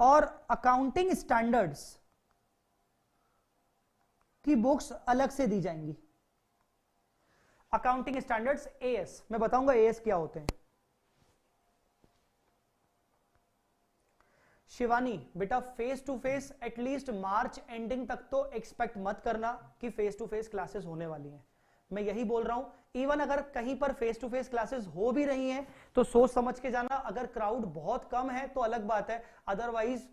और अकाउंटिंग स्टैंडर्ड्स की बुक्स अलग से दी जाएंगी। अकाउंटिंग स्टैंडर्ड्स एएस, मैं बताऊंगा एएस क्या होते हैं। शिवानी बेटा face to face at least March ending तक तो एक्सपेक्ट मत करना कि फेस टू फेस क्लासेस होने वाली हैं। मैं यही बोल रहा हूं। इवन अगर कहीं पर फेस टू फेस क्लासेस हो भी रही हैं तो सोच समझ के जाना। अगर क्राउड बहुत कम है तो अलग बात है, अदरवाइज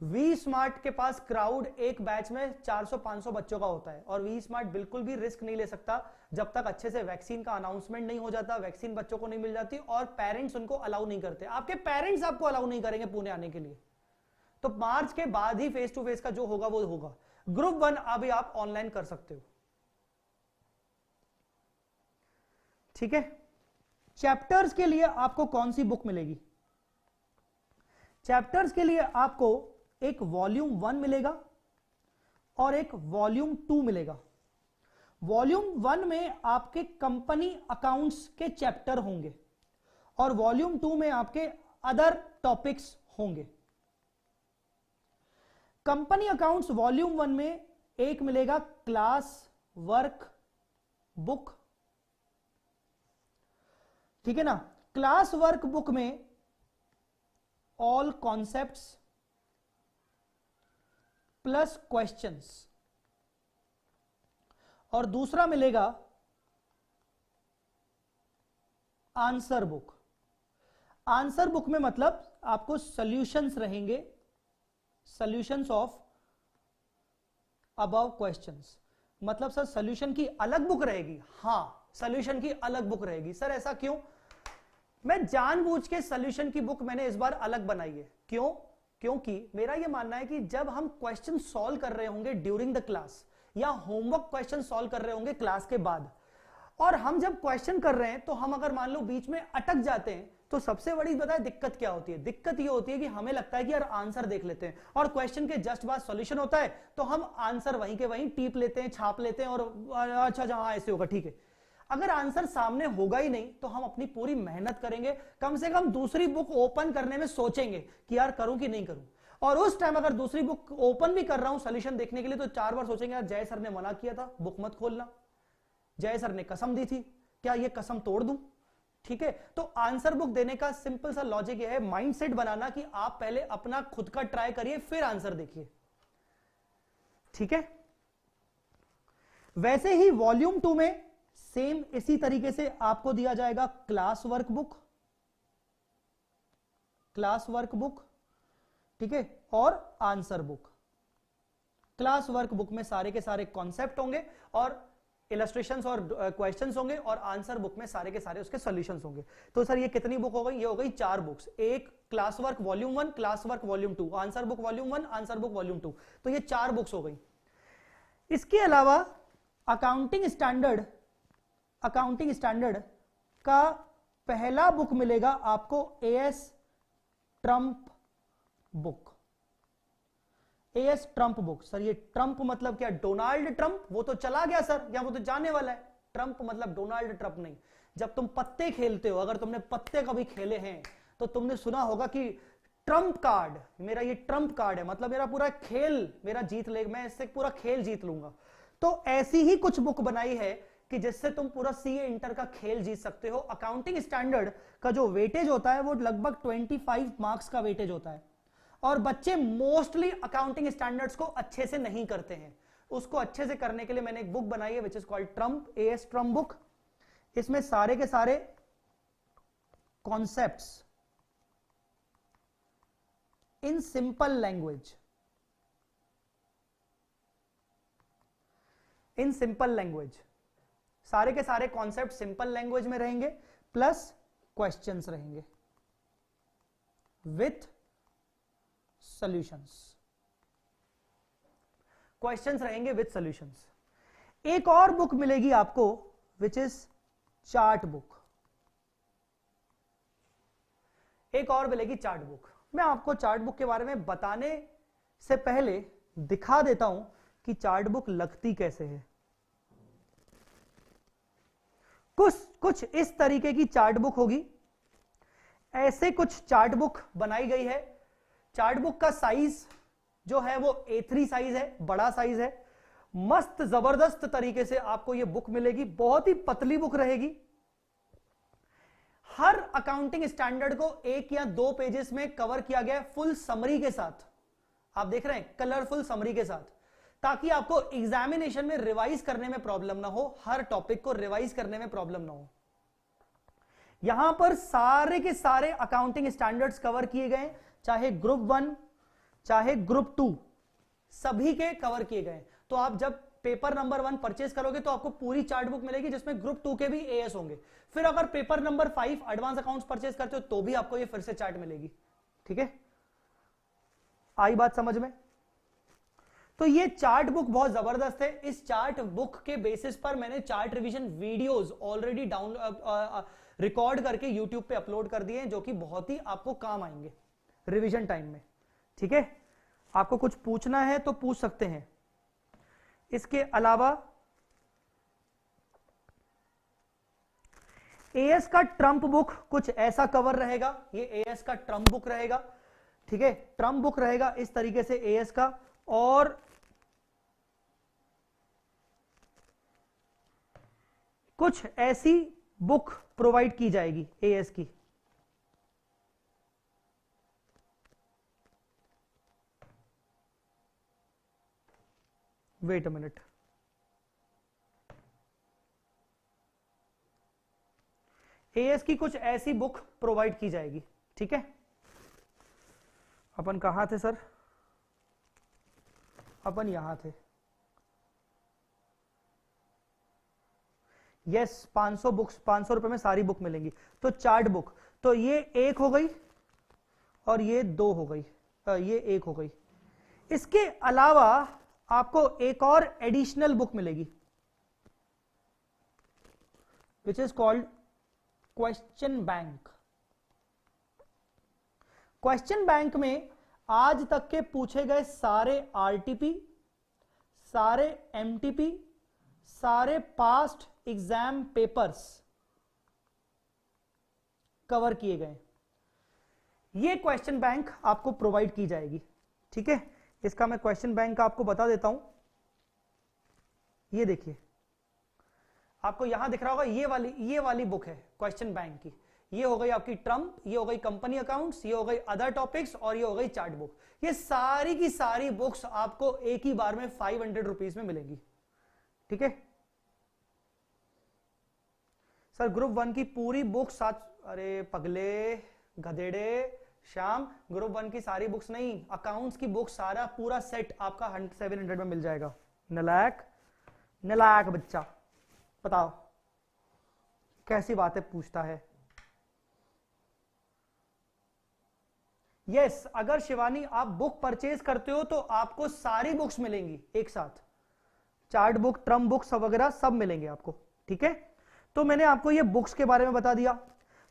वी स्मार्ट के पास क्राउड एक बैच में 400-500 बच्चों का होता है और वी स्मार्ट बिल्कुल भी रिस्क नहीं ले सकता जब तक अच्छे से वैक्सीन का अनाउंसमेंट नहीं हो जाता, वैक्सीन बच्चों को नहीं मिल जाती और पेरेंट्स उनको अलाउ नहीं करते। आपके पेरेंट्स आपको अलाउ नहीं करेंगे पुणे आने के लिए। तो मार्च के बाद ही फेस टू फेस का जो होगा वो होगा। ग्रुप 1 अभी आप ऑनलाइन कर सकते हो, ठीक है। चैप्टर्स के लिए आपको कौन सी बुक मिलेगी? चैप्टर्स के लिए आपको एक वॉल्यूम 1 मिलेगा और एक वॉल्यूम 2 मिलेगा। वॉल्यूम 1 में आपके कंपनी अकाउंट्स के चैप्टर होंगे और वॉल्यूम 2 में आपके अदर टॉपिक्स होंगे। कंपनी अकाउंट्स वॉल्यूम 1 में एक मिलेगा क्लास वर्क बुक, ठीक है ना। क्लास वर्क बुक में ऑल कॉन्सेप्ट्स प्लस क्वेश्चंस और दूसरा मिलेगा आंसर बुक। आंसर बुक में मतलब आपको सॉल्यूशंस रहेंगे, सॉल्यूशंस ऑफ अबव क्वेश्चंस। मतलब सर सॉल्यूशन की अलग बुक रहेगी? हां सॉल्यूशन की अलग बुक रहेगी। सर ऐसा क्यों? मैं जानबूझ के सॉल्यूशन की बुक मैंने इस बार अलग बनाई है। क्यों? क्योंकि मेरा यह मानना है कि जब हम क्वेश्चन सॉल्व कर रहे होंगे ड्यूरिंग द क्लास या होमवर्क क्वेश्चन सॉल्व कर रहे होंगे क्लास के बाद, और हम जब क्वेश्चन कर रहे हैं तो हम अगर मान लो बीच में अटक जाते हैं तो सबसे बड़ी बताए दिक्कत क्या होती है? दिक्कत ये होती है कि हमें लगता है कि यार आंसर देख लेते हैं और क्वेश्चन के जस्ट बाद सॉल्यूशन होता है तो हम आंसर वहीं के वहीं टीप लेते हैं, छाप लेते हैं और अच्छा जहां ऐसे होगा ठीक है। अगर आंसर सामने होगा ही नहीं तो हम अपनी पूरी मेहनत करेंगे, कम से कम दूसरी बुक ओपन करने में सोचेंगे कि यार करूं कि नहीं करूं। और उस टाइम अगर दूसरी बुक ओपन भी कर रहा हूं सॉल्यूशन देखने के लिए तो 4 बार सोचेंगे यार जय सर ने मना किया था बुक मत खोलना, जय सर ने कसम दी थी, क्या ये कसम तोड़ दूं? ठीक है। तो आंसर बुक देने का सिंपल सा लॉजिक यह है, माइंडसेट बनाना कि आप पहले अपना खुद का ट्राई करिए फिर आंसर देखिए, ठीक है। वैसे ही वॉल्यूम 2 में सेम इसी तरीके से आपको दिया जाएगा क्लास वर्क बुक, ठीक है, और answer book. Class work book में सारे के सारे कॉन्सेप्ट होंगे और इलस्ट्रेशंस और क्वेश्चंस होंगे और आंसर बुक में सारे के सारे उसके सॉल्यूशंस होंगे। तो सर ये कितनी बुक हो गई? ये हो गई 4 बुक्स। एक class work volume 1, class work volume 2, answer book volume 1, answer book volume 2। तो ये 4 बुक्स हो गई। इसके अलावा अकाउंटिंग स्टैंडर्ड का पहला बुक मिलेगा आपको as Trump book. As Trump book. Sir ये ट्रंप मतलब क्या? Donald Trump? वो तो चला गया सर, या वो तो जाने वाला है। ट्रंप मतलब डोनाल्ड ट्रंप नहीं। जब तुम पत्ते खेलते हो, अगर तुमने पत्ते कभी खेले हैं तो तुमने सुना होगा कि ट्रंप कार्ड, मेरा ये ट्रंप कार्ड है, मतलब मेरा पूरा खेल मेरा जीत ले, मैं इससे पूरा खेल जीत लूंगा। तो ऐसी ही कुछ बुक बनाई है कि जिससे तुम पूरा सीए इंटर का खेल जीत सकते हो। अकाउंटिंग स्टैंडर्ड का जो वेटेज होता है वो लगभग 25 मार्क्स का वेटेज होता है और बच्चे मोस्टली अकाउंटिंग स्टैंडर्ड्स को अच्छे से नहीं करते हैं। उसको अच्छे से करने के लिए मैंने एक बुक बनाई है which is called Trump, as Trump book. इसमें सारे के सारे concepts in simple language, in simple language, सारे के सारे कॉन्सेप्ट सिंपल लैंग्वेज में रहेंगे, प्लस क्वेश्चंस रहेंगे विथ सॉल्यूशंस, क्वेश्चंस रहेंगे विथ सॉल्यूशंस। एक और बुक मिलेगी आपको विच इज चार्ट बुक, एक और मिलेगी चार्ट बुक। मैं आपको चार्ट बुक के बारे में बताने से पहले दिखा देता हूं कि चार्ट बुक लगती कैसे है। कुछ इस तरीके की चार्ट बुक होगी, ऐसे कुछ चार्ट बुक बनाई गई है। चार्ट बुक का साइज जो है वो A3 साइज है, बड़ा साइज है। मस्त जबरदस्त तरीके से आपको ये बुक मिलेगी, बहुत ही पतली बुक रहेगी। हर अकाउंटिंग स्टैंडर्ड को 1 या 2 पेजेस में कवर किया गया है, फुल समरी के साथ। आप देख रहे हैं, कलरफुल समरी के साथ, ताकि आपको एग्जामिनेशन में रिवाइज करने में प्रॉब्लम ना हो, हर टॉपिक को रिवाइज करने में प्रॉब्लम ना हो। यहां पर सारे के सारे अकाउंटिंग स्टैंडर्ड्स कवर किए गए, चाहे ग्रुप 1 चाहे ग्रुप 2, सभी के कवर किए गए। तो आप जब पेपर नंबर 1 परचेज करोगे तो आपको पूरी चार्ट बुक मिलेगी, जिसमें ग्रुप 2 के भी एएस होंगे। फिर अगर paper number 5 advance accounts purchase करते हो तो भी आपको ये फिर से चार्ट मिलेगी। ठीक है, आई बात समझ में? तो ये चार्ट बुक बहुत जबरदस्त है। इस चार्ट बुक के बेसिस पर मैंने chart revision videos already record करके यूट्यूब पे अपलोड कर दिए हैं, जो कि बहुत ही आपको काम आएंगे रिवीजन टाइम में। ठीक है, आपको कुछ पूछना है तो पूछ सकते हैं। इसके अलावा एएस का ट्रम्प बुक कुछ ऐसा कवर रहेगा, ये एएस का ट्रम्प बुक रहेगा। ठीक है, ट्रम्प बुक रहेगा इस तरीके से एएस का, और कुछ ऐसी बुक प्रोवाइड की जाएगी एएस की। वेट अ मिनट, एएस की कुछ ऐसी बुक प्रोवाइड की जाएगी। ठीक है, अपन कहां थे सर? अपन यहां थे। यस, 500 बुक्स, 500 रुपए में सारी बुक मिलेंगी। तो चार्ट बुक, तो ये 1 हो गई और ये 2 हो गई, ये 1 हो गई। इसके अलावा आपको एक और एडिशनल बुक मिलेगी which is called question bank. Question bank में आज तक के पूछे गए सारे आरटीपी, सारे एमटीपी, सारे पास्ट एग्जाम पेपर्स कवर किए गए। ये क्वेश्चन बैंक आपको प्रोवाइड की जाएगी। ठीक है, इसका मैं क्वेश्चन बैंक का आपको बता देता हूं। ये देखिए, आपको यहां दिख रहा होगा, ये वाली बुक है क्वेश्चन बैंक की। ये हो गई आपकी ट्रम्प, ये हो गई कंपनी अकाउंट्स, ये हो गई अदर टॉपिक्स, और ये हो गई चार्ट बुक। ये सारी की सारी बुक्स आपको एक ही बार में 500 रुपीज में मिलेगी। ठीक है सर, ग्रुप 1 की पूरी बुक साथ, अरे पगले गधेड़े श्याम, ग्रुप 1 की सारी बुक्स नहीं, अकाउंट्स की बुक सारा पूरा सेट आपका 700 में मिल जाएगा। नलायक नलायक बच्चा, बताओ कैसी बातें पूछता है। यस, अगर शिवानी आप बुक परचेज करते हो तो आपको सारी बुक्स मिलेंगी एक साथ, चार्ट बुक, ट्रम्प बुक्स वगैरह सब मिलेंगे आपको। ठीक है, तो मैंने आपको ये बुक्स के बारे में बता दिया।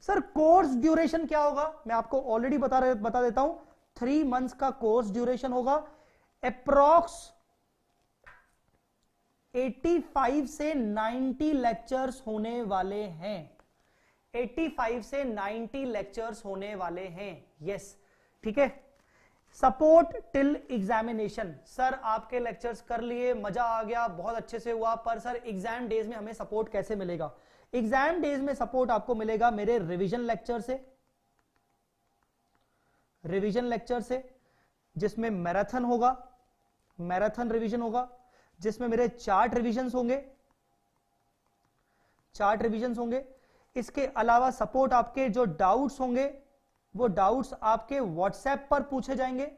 सर कोर्स ड्यूरेशन क्या होगा, मैं आपको ऑलरेडी बता देता हूं। 3 मंथ्स का कोर्स ड्यूरेशन होगा। अप्रॉक्स 85 से 90 लेक्चर्स होने वाले हैं। 85 से 90 लेक्चर्स होने वाले हैं। यस, ठीक है। सपोर्ट टिल एग्जामिनेशन, सर आपके लेक्चर्स कर लिए, मजा आ गया, बहुत अच्छे से हुआ, पर सर एग्जाम डेज में हमें सपोर्ट कैसे मिलेगा? एग्जाम डेज में सपोर्ट आपको मिलेगा मेरे रिवीजन लेक्चर से, जिसमें मैराथन होगा, मैराथन रिवीजन होगा, जिसमें मेरे चार्ट रिवीजन्स होंगे, इसके अलावा सपोर्ट आपके जो डाउट्स होंगे वो डाउट्स आपके व्हाट्सएप पर पूछे जाएंगे,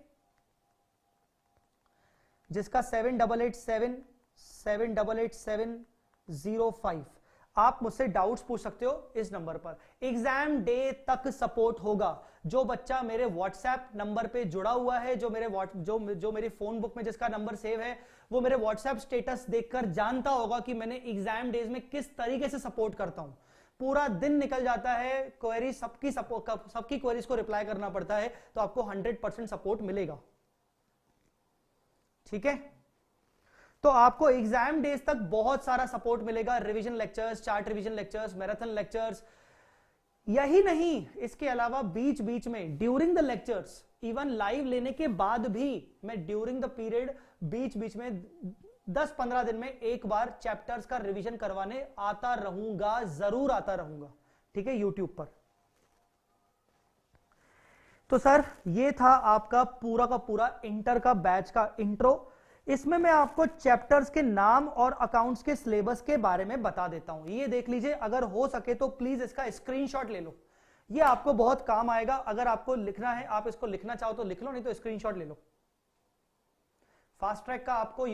जिसका 7887788705। आप मुझसे डाउट्स पूछ सकते हो इस नंबर पर। एग्जाम डे तक सपोर्ट होगा। जो बच्चा मेरे व्हाट्सएप नंबर पे जुड़ा हुआ है, जो मेरे फोन बुक में जिसका नंबर सेव है, वो मेरे व्हाट्सएप स्टेटस देखकर जानता होगा कि मैंने एग्जाम डेज में किस तरीके से सपोर्ट करता हूं। पूरा दिन निकल जाता है, क्वेरी सबकी क्वेरीज को रिप्लाई करना पड़ता है, तो आपको 100% सपोर्ट मिलेगा। ठीक है, तो आपको एग्जाम डेज तक बहुत सारा सपोर्ट मिलेगा। Revision lectures, chart revision lectures, marathon lectures, यही नहीं, इसके अलावा बीच बीच में during the lectures, even live लेने के बाद भी मैं ड्यूरिंग द पीरियड बीच बीच में 10-15 दिन में एक बार चैप्टर्स का रिवीजन करवाने आता रहूंगा, जरूर आता रहूंगा। ठीक है, यूट्यूब पर। तो सर ये था आपका पूरा का पूरा इंटर का बैच का इंट्रो। इसमें मैं आपको चैप्टर्स के नाम और अकाउंट्स के सिलेबस के बारे में बता देता हूं। ये देख लीजिए, अगर हो सके तो प्लीज इसका स्क्रीनशॉट ले लो, ये आपको बहुत काम आएगा। अगर आपको लिखना है, आप इसको लिखना चाहो तो लिख लो, नहीं तो स्क्रीनशॉट ले लो। फास्ट ट्रैक का आपको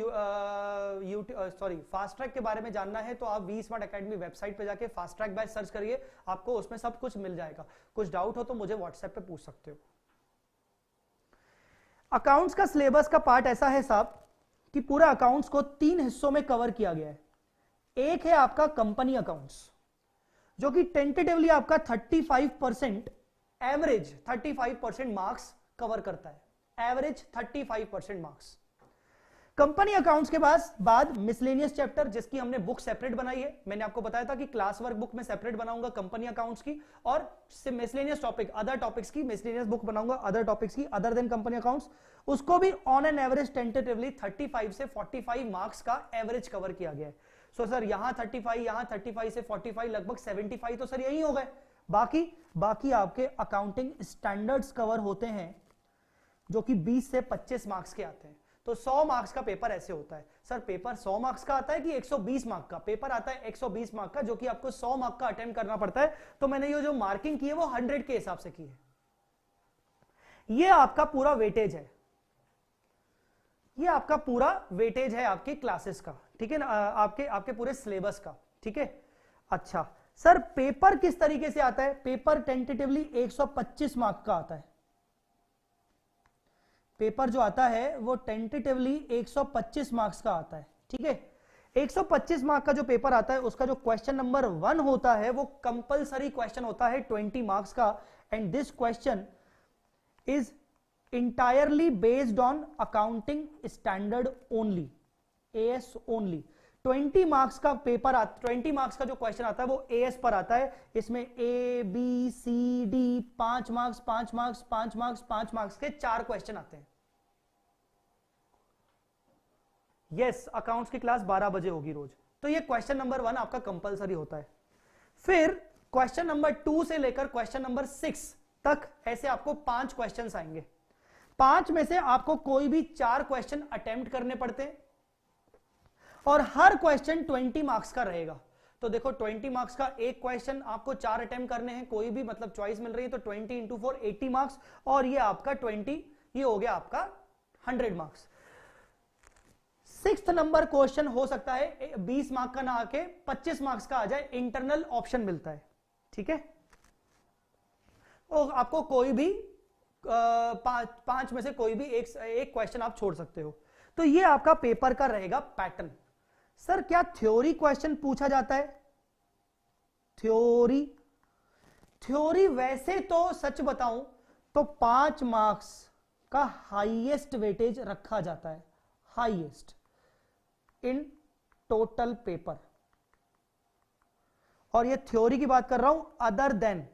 फास्ट ट्रैक के बारे में जानना है तो आप वी स्मार्ट एकेडमी वेबसाइट पे जाके फास्ट ट्रैक बैच सर्च करिए, आपको उसमें सब कुछ मिल जाएगा। कुछ डाउट हो तो मुझे व्हाट्सएप पे पूछ सकते हो। अकाउंट्स का सिलेबस का पार्ट ऐसा है साहब कि पूरा अकाउंट्स को 3 हिस्सों में कवर किया गया है। एक है आपका कंपनी अकाउंट्स, जो कि टेंटेटिवली आपका 35% एवरेज 35% मार्क्स कवर करता है, एवरेज 35% मार्क्स। कंपनी अकाउंट्स के बाद मिसलेनियस चैप्टर, जिसकी हमने बुक सेपरेट बनाई है। मैंने आपको बताया था कि क्लास वर्क बुक में सेपरेट बनाऊंगा कंपनी अकाउंट्स की, और मिसलेनियस टॉपिक अदर टॉपिक्स की मिसलेनियस बुक बनाऊंगा अदर टॉपिक्स की, अदर देन कंपनी अकाउंट्स। उसको भी ऑन एन एवरेज टेंटेटिवली 35 से 45 मार्क्स का एवरेज कवर किया गया है। सो सर यहां 35, यहां 35 से 45, लगभग 75 तो सर यही हो गए। बाकी आपके अकाउंटिंग स्टैंडर्ड्स कवर होते हैं, जो कि 20 से 25 मार्क्स के आते हैं। तो 100 मार्क्स का पेपर ऐसे होता है। सर पेपर 100 मार्क्स का आता है कि 120 मार्क्स का? पेपर आता है 120 मार्क्स का, जो कि आपको 100 मार्क्स का अटेम्प्ट करना पड़ता है। तो मैंने ये जो मार्किंग की है वो 100 के हिसाब से की है। ये आपका पूरा वेटेज है, ये आपका पूरा वेटेज है आपकी क्लासेस का। ठीक है ना, आपके पूरे सिलेबस का। ठीक है, अच्छा सर पेपर किस तरीके से आता है? पेपर टेंटेटिवली 125 मार्क्स का आता है। पेपर जो आता है वो टेंटेटिवली 125 मार्क्स का आता है। ठीक है, 125 मार्क्स का जो पेपर आता है, उसका जो क्वेश्चन नंबर 1 होता है वो कंपलसरी क्वेश्चन होता है 20 मार्क्स का। And this question is entirely based on accounting standard only, as only. 20 marks का पेपर 20 मार्क्स का जो क्वेश्चन आता है वो एएस पर आता है। इसमें A B C D 5 marks 5 marks 5 marks 5 marks के 4 क्वेश्चन आते हैं। यस, अकाउंट्स की क्लास 12 बजे होगी रोज। तो ये क्वेश्चन नंबर 1 आपका कंपलसरी होता है। फिर क्वेश्चन नंबर 2 से लेकर क्वेश्चन नंबर 6 तक ऐसे आपको 5 क्वेश्चंस आएंगे। 5 में से आपको कोई भी 4 क्वेश्चन अटेम्प्ट करने पड़ते हैं, और हर क्वेश्चन 20 मार्क्स का रहेगा। तो देखो 20 मार्क्स का एक क्वेश्चन आपको 4 अटेम्प्ट करने हैं, कोई भी मतलब चॉइस मिल रही है, तो 20 इंटू 4 80 मार्क्स, और ये आपका 20, ये हो गया आपका 100 मार्क्स। 6th नंबर क्वेश्चन हो सकता है 20 मार्क्स का ना आके 25 मार्क्स का आ जाए, इंटरनल ऑप्शन मिलता है। ठीक है, तो आपको कोई भी 5 में से कोई भी एक क्वेश्चन आप छोड़ सकते हो। तो ये आपका पेपर का रहेगा पैटर्न। सर क्या थ्योरी क्वेश्चन पूछा जाता है? थ्योरी वैसे तो सच बताऊं तो 5 मार्क्स का हाईएस्ट वेटेज रखा जाता है, हाईएस्ट इन टोटल पेपर। और ये थ्योरी की बात कर रहा हूं अदर देन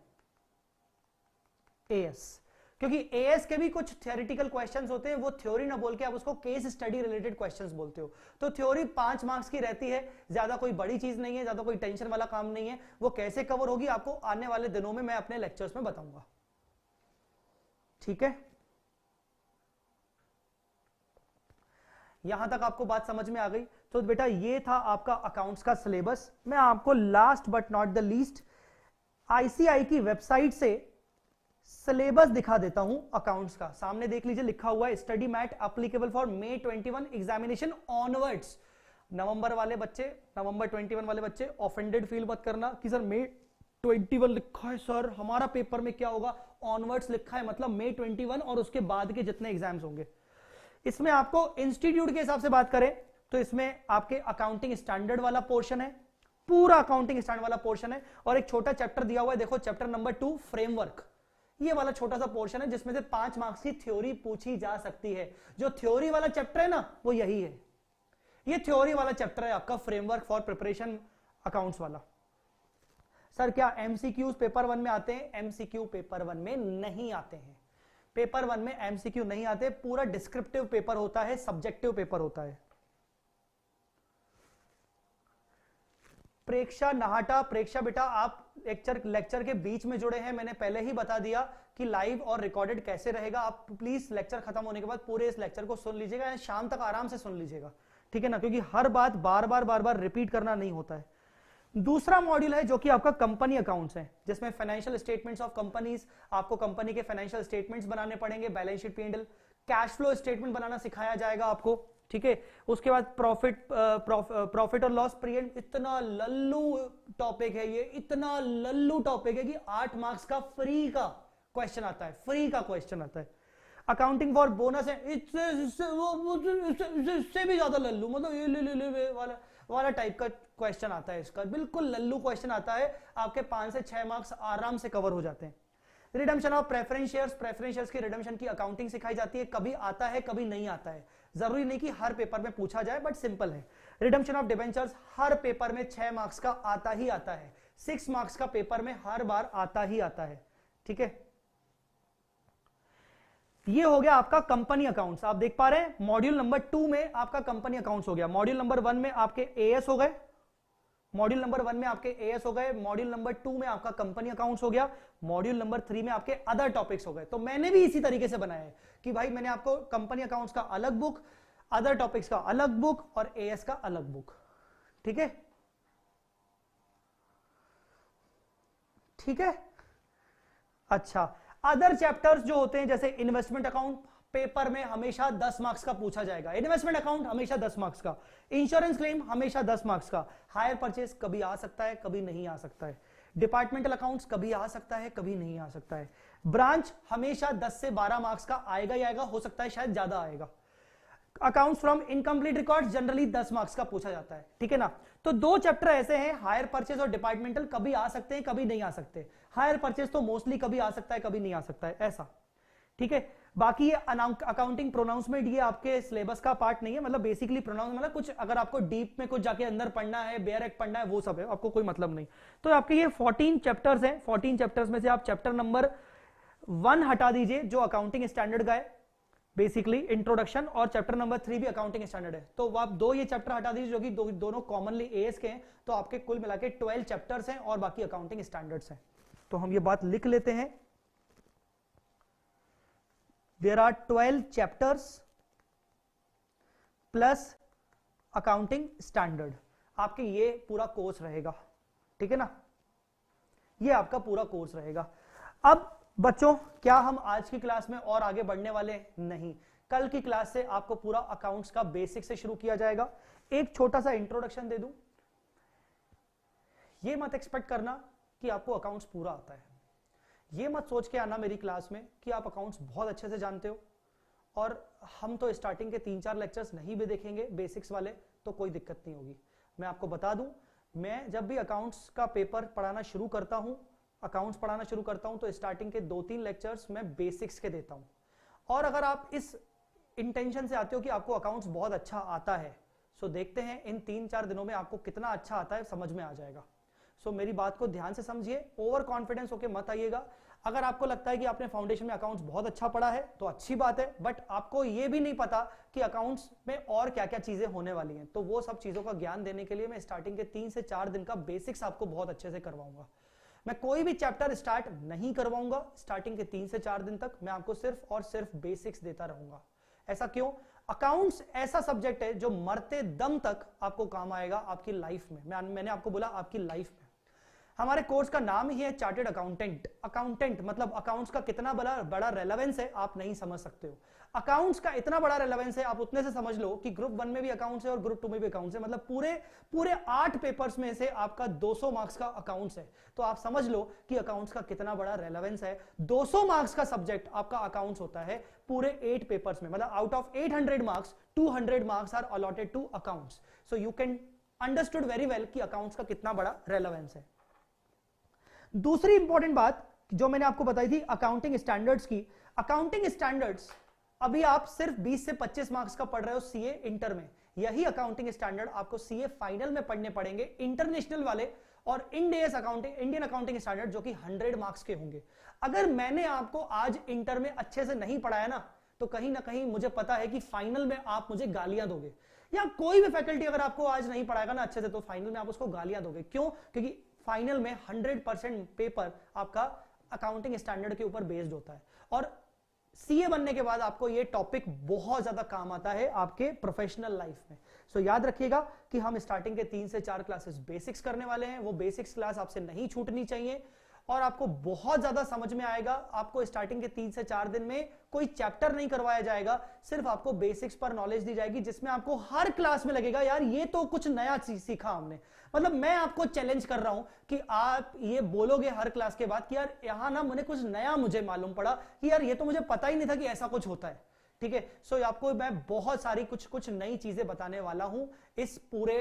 एएस, क्योंकि एएस के भी कुछ थ्योरेटिकल क्वेश्चंस होते हैं, वो थ्योरी ना बोल के आप उसको केस स्टडी रिलेटेड क्वेश्चंस बोलते हो। तो थ्योरी 5 मार्क्स की रहती है, ज्यादा कोई बड़ी चीज नहीं है, ज्यादा कोई टेंशन वाला काम नहीं है। वो कैसे कवर होगी आपको आने वाले दिनों में मैं अपने लेक्चर्स में बताऊंगा। ठीक है, यहां तक आपको बात समझ में आ गई? तो बेटा ये था आपका अकाउंट्स का सिलेबस। मैं आपको last but not the least ICI की वेबसाइट से सिलेबस दिखा देता हूं अकाउंट्स का, सामने देख लीजिए लिखा हुआ है study mat applicable for May 21 examination onwards. नवंबर वाले बच्चे, नवंबर 21 वाले बच्चे ऑफेंडेड फील मत करना कि सर May 21 लिखा है सर, हमारा पेपर में क्या होगा, ऑनवर्ड्स लिखा है मतलब May 21 और उसके बाद के जितने एग्जाम्स होंगे। इसमें आपको इंस्टीट्यूट के हिसाब से बात करें तो इसमें आपके अकाउंटिंग स्टैंडर्ड वाला पोर्शन है, पूरा अकाउंटिंग स्टैंडर्ड वाला पोर्शन है, और एक छोटा चैप्टर दिया हुआ है, देखो चैप्टर नंबर 2 फ्रेमवर्क, ये वाला छोटा सा पोर्शन है जिसमें से 5 मार्क्स की थ्योरी पूछी जा सकती है। जो थ्योरी वाला चैप्टर है ना वो यही है, ये थ्योरी वाला चैप्टर है आपका फ्रेमवर्क फॉर प्रिपरेशन अकाउंट्स वाला। सर क्या एमसीक्यूज पेपर 1 में आते हैं? एमसीक्यू पेपर 1 में नहीं आते हैं, पेपर 1 में एमसीक्यू नहीं आते, पूरा डिस्क्रिप्टिव पेपर होता है, सब्जेक्टिव पेपर होता है। प्रेक्षा नहाटा, प्रेक्षा बेटा आप लेक्चर के बीच में जुड़े हैं, मैंने पहले ही बता दिया कि लाइव और रिकॉर्डेड कैसे रहेगा। आप प्लीज लेक्चर खत्म होने के बाद पूरे इस लेक्चर को सुन लीजिएगा, शाम तक आराम से सुन लीजिएगा, ठीक है ना, क्योंकि हर बात बार बार रिपीट करना नहीं होता है। दूसरा मॉड्यूल है जो कि आपका कंपनी अकाउंट्स है, जिसमें फाइनेंशियल स्टेटमेंट्स ऑफ कंपनीज, आपको कंपनी के फाइनेंशियल स्टेटमेंट्स बनाने पड़ेंगे, balance sheet, P&L, cash flow statement बनाना सिखाया जाएगा आपको, ठीक है। उसके बाद प्रॉफिट और लॉस पीरियड, इतना लल्लू टॉपिक है ये, इतना लल्लू टॉपिक है कि 8 मार्क्स का फ्री का क्वेश्चन आता है, फ्री का क्वेश्चन आता है। अकाउंटिंग फॉर बोनस है, इससे भी ज्यादा लल्लू, मतलब ये ले वाला टाइप का क्वेश्चन आता है इसका, बिल्कुल लल्लू क्वेश्चन आता है, आपके 5 से 6 मार्क्स आराम से कवर हो जाते हैं। Redemption of preference shares, preference shares की रिडम्पशन की अकाउंटिंग सिखाई जाती है, कभी आता है कभी नहीं आता है, जरूरी नहीं कि हर पेपर में पूछा जाए, बट सिंपल है। Redemption of debentures her paper में 6 मार्क्स का आता ही आता है, 6 मार्क्स का पेपर में हर बार आता ही आता है, ठीक है। ये हो गया आपका कंपनी अकाउंट्स, आप देख पा रहे हैं मॉड्यूल नंबर 2 में आपका कंपनी अकाउंट्स हो गया, मॉड्यूल नंबर 1 में आपके एएस हो गए, मॉड्यूल नंबर 1 में आपके एएस हो गए, मॉड्यूल नंबर 2 में आपका कंपनी अकाउंट्स हो गया, मॉड्यूल नंबर 3 में आपके अदर टॉपिक्स हो गए। तो मैंने भी इसी तरीके से बनाया है कि भाई मैंने आपको कंपनी अकाउंट्स का अलग बुक, अदर टॉपिक्स का अलग बुक और एएस का अलग बुक, ठीक है, ठीक है। अच्छा, अदर चैप्टर्स जो होते हैं जैसे इन्वेस्टमेंट अकाउंट, पेपर में हमेशा 10 मार्क्स का पूछा जाएगा, इन्वेस्टमेंट अकाउंट हमेशा 10 मार्क्स का, इंश्योरेंस क्लेम हमेशा 10 मार्क्स का, हायर परचेज कभी आ सकता है कभी नहीं आ सकता है, डिपार्टमेंटल अकाउंट्स कभी आ सकता है कभी नहीं आ सकता है, ब्रांच हमेशा 10 से 12 मार्क्स का आएगा ही आएगा, हो सकता है शायद ज्यादा आएगा। Accounts from incomplete records generally 10 marks का पूछा जाता है, ठीक है ना। तो 2 चैप्टर ऐसे हैं, हायर परचेज और डिपार्टमेंटल, कभी आ सकते हैं कभी नहीं आ सकते, हायर परचेज तो मोस्टली कभी आ सकता है कभी नहीं आ सकता है, ऐसा, ठीक है। बाकी ये अकाउंटिंग प्रोनाउंसमेंट ये आपके सिलेबस का पार्ट नहीं है, मतलब बेसिकली प्रोनाउंस मतलब कुछ अगर आपको डीप में कुछ जाके अंदर पढ़ना है, बेयर एक्ट पढ़ना है, वो सब है, आपको कोई मतलब नहीं। तो आपके ये 14 चैप्टर्स हैं, 14 चैप्टर्स में से आप चैप्टर नंबर 1 हटा दीजिए जो अकाउंटिंग स्टैंडर्ड का है, बेसिकली इंट्रोडक्शन, और चैप्टर नंबर 3 भी अकाउंटिंग स्टैंडर्ड है, तो आप 2 ये चैप्टर हटा दीजिए जो कि दोनों कॉमनली एएस के हैं, तो आपके कुल मिला के 12 चैप्टर्स हैं और बाकी अकाउंटिंग स्टैंडर्ड्स हैं। तो हम ये बात लिख लेते हैं, there are 12 chapters plus accounting standard, आपके ये पूरा कोर्स रहेगा, ठीक है ना, ये आपका पूरा कोर्स रहेगा। अब बच्चों क्या हम आज की क्लास में और आगे बढ़ने वाले नहीं, कल की क्लास से आपको पूरा अकाउंट्स का बेसिक से शुरू किया जाएगा। एक छोटा सा इंट्रोडक्शन दे दूं, ये मत एक्सपेक्ट करना कि आपको अकाउंट्स पूरा आता है, ये मत सोच के आना मेरी क्लास में कि आप अकाउंट्स बहुत अच्छे से जानते हो, और हम तो स्टार्टिंग के 3-4 लेक्चर्स नहीं भी देखेंगे बेसिक्स वाले तो कोई दिक्कत नहीं होगी। मैं आपको बता दूं, मैं जब भी अकाउंट्स का पेपर पढ़ाना शुरू करता हूं, अकाउंट्स पढ़ाना शुरू करता हूं तो स्टार्टिंग के 2-3 लेक्चर्स मैं बेसिक्स के देता हूं, और अगर आप इस इंटेंशन से आते हो कि आपको अकाउंट्स बहुत अच्छा आता है, सो देखते हैं इन 3-4 दिनों में आपको कितना अच्छा आता है, समझ में आ जाएगा। सो मेरी बात को ध्यान से समझिए, ओवर कॉन्फिडेंस होकर मत आइएगा। अगर आपको लगता है कि आपने फाउंडेशन में अकाउंट्स बहुत अच्छा पढ़ा है तो अच्छी बात है, बट आपको यह भी नहीं पता कि अकाउंट्स में और क्या क्या चीजें होने वाली हैं, तो वो सब चीजों का ज्ञान देने के लिए मैं स्टार्टिंग के 3 से 4 दिन का बेसिक्स आपको बहुत अच्छे से करवाऊंगा। मैं कोई भी चैप्टर स्टार्ट नहीं करवाऊंगा स्टार्टिंग के 3 से 4 दिन तक, मैं आपको सिर्फ और सिर्फ बेसिक्स देता रहूंगा। ऐसा क्यों? अकाउंट्स ऐसा सब्जेक्ट है जो मरते दम तक आपको काम आएगा आपकी लाइफ में, मैंने आपको बोला आपकी लाइफ में। हमारे कोर्स का नाम ही है चार्टेड अकाउंटेंट। अकाउंटेंट मतलब अकाउंट्स का कितना बड़ा बड़ा रेलेवेंस है आप नहीं समझ सकते हो। अकाउंट्स का इतना बड़ा रेलेवेंस है, आप उतने से समझ लो कि ग्रुप 1 में भी अकाउंट्स है और ग्रुप 2 में भी अकाउंट्स है, मतलब पूरे पूरे 8 पेपर्स में से आपका 200 मार्क्स का अकाउंट्स है। तो आप समझ लो कि अकाउंट्स का कितना बड़ा रेलेवेंस है। 200 मार्क्स का सब्जेक्ट आपका अकाउंट्स होता है पूरे 8 पेपर्स में, मतलब out of 800 marks 200 marks are allotted to accounts. So you can understood very well कि अकाउंट्स का कितना बड़ा रेलेवेंस है। दूसरी इंपॉर्टेंट बात जो मैंने आपको बताई थी अकाउंटिंग स्टैंडर्ड्स की। अकाउंटिंग स्टैंडर्ड्स अभी आप सिर्फ 20 से 25 मार्क्स का पढ़ रहे हो सीए इंटर में, यही अकाउंटिंग स्टैंडर्ड आपको सीए फाइनल में पढ़ने पड़ेंगे, इंटरनेशनल वाले और इंडियन अकाउंटिंग स्टैंडर्ड जो कि 100 मार्क्स के होंगे। अगर मैंने आपको आज इंटर में अच्छे से नहीं पढ़ाया ना, तो कहीं ना कहीं मुझे पता है कि फाइनल में आप मुझे गालियां दोगे, या कोई भी फैकल्टी अगर आपको आज नहीं पढ़ाएगा ना अच्छे से, तो फाइनल में आप उसको गालियां दोगे। क्यों? क्योंकि फाइनल में 100% पेपर आपका अकाउंटिंग स्टैंडर्ड के ऊपर बेस्ड होता है, और सीए बनने के बाद आपको ये टॉपिक बहुत ज्यादा काम आता है आपके प्रोफेशनल लाइफ में। सो याद रखिएगा कि हम स्टार्टिंग के 3 से 4 क्लासेस बेसिक्स करने वाले हैं, वो बेसिक्स क्लास आपसे नहीं छूटनी चाहिए और आपको बहुत ज्यादा समझ में आएगा। आपको स्टार्टिंग के 3 से 4 दिन में कोई चैप्टर नहीं करवाया जाएगा, सिर्फ आपको बेसिक्स पर नॉलेज दी जाएगी, जिसमें आपको हर क्लास में लगेगा यार ये तो कुछ नया चीज सीखा हमने। मतलब मैं आपको चैलेंज कर रहा हूं कि आप ये बोलोगे हर क्लास के बाद कि यार यहां ना मुझे नया मालूम पड़ा कि यार ये तो मुझे पता ही नहीं था कि ऐसा कुछ होता है। ठीक है, सो आपको मैं बहुत सारी कुछ नई चीजें बताने वाला हूं इस पूरे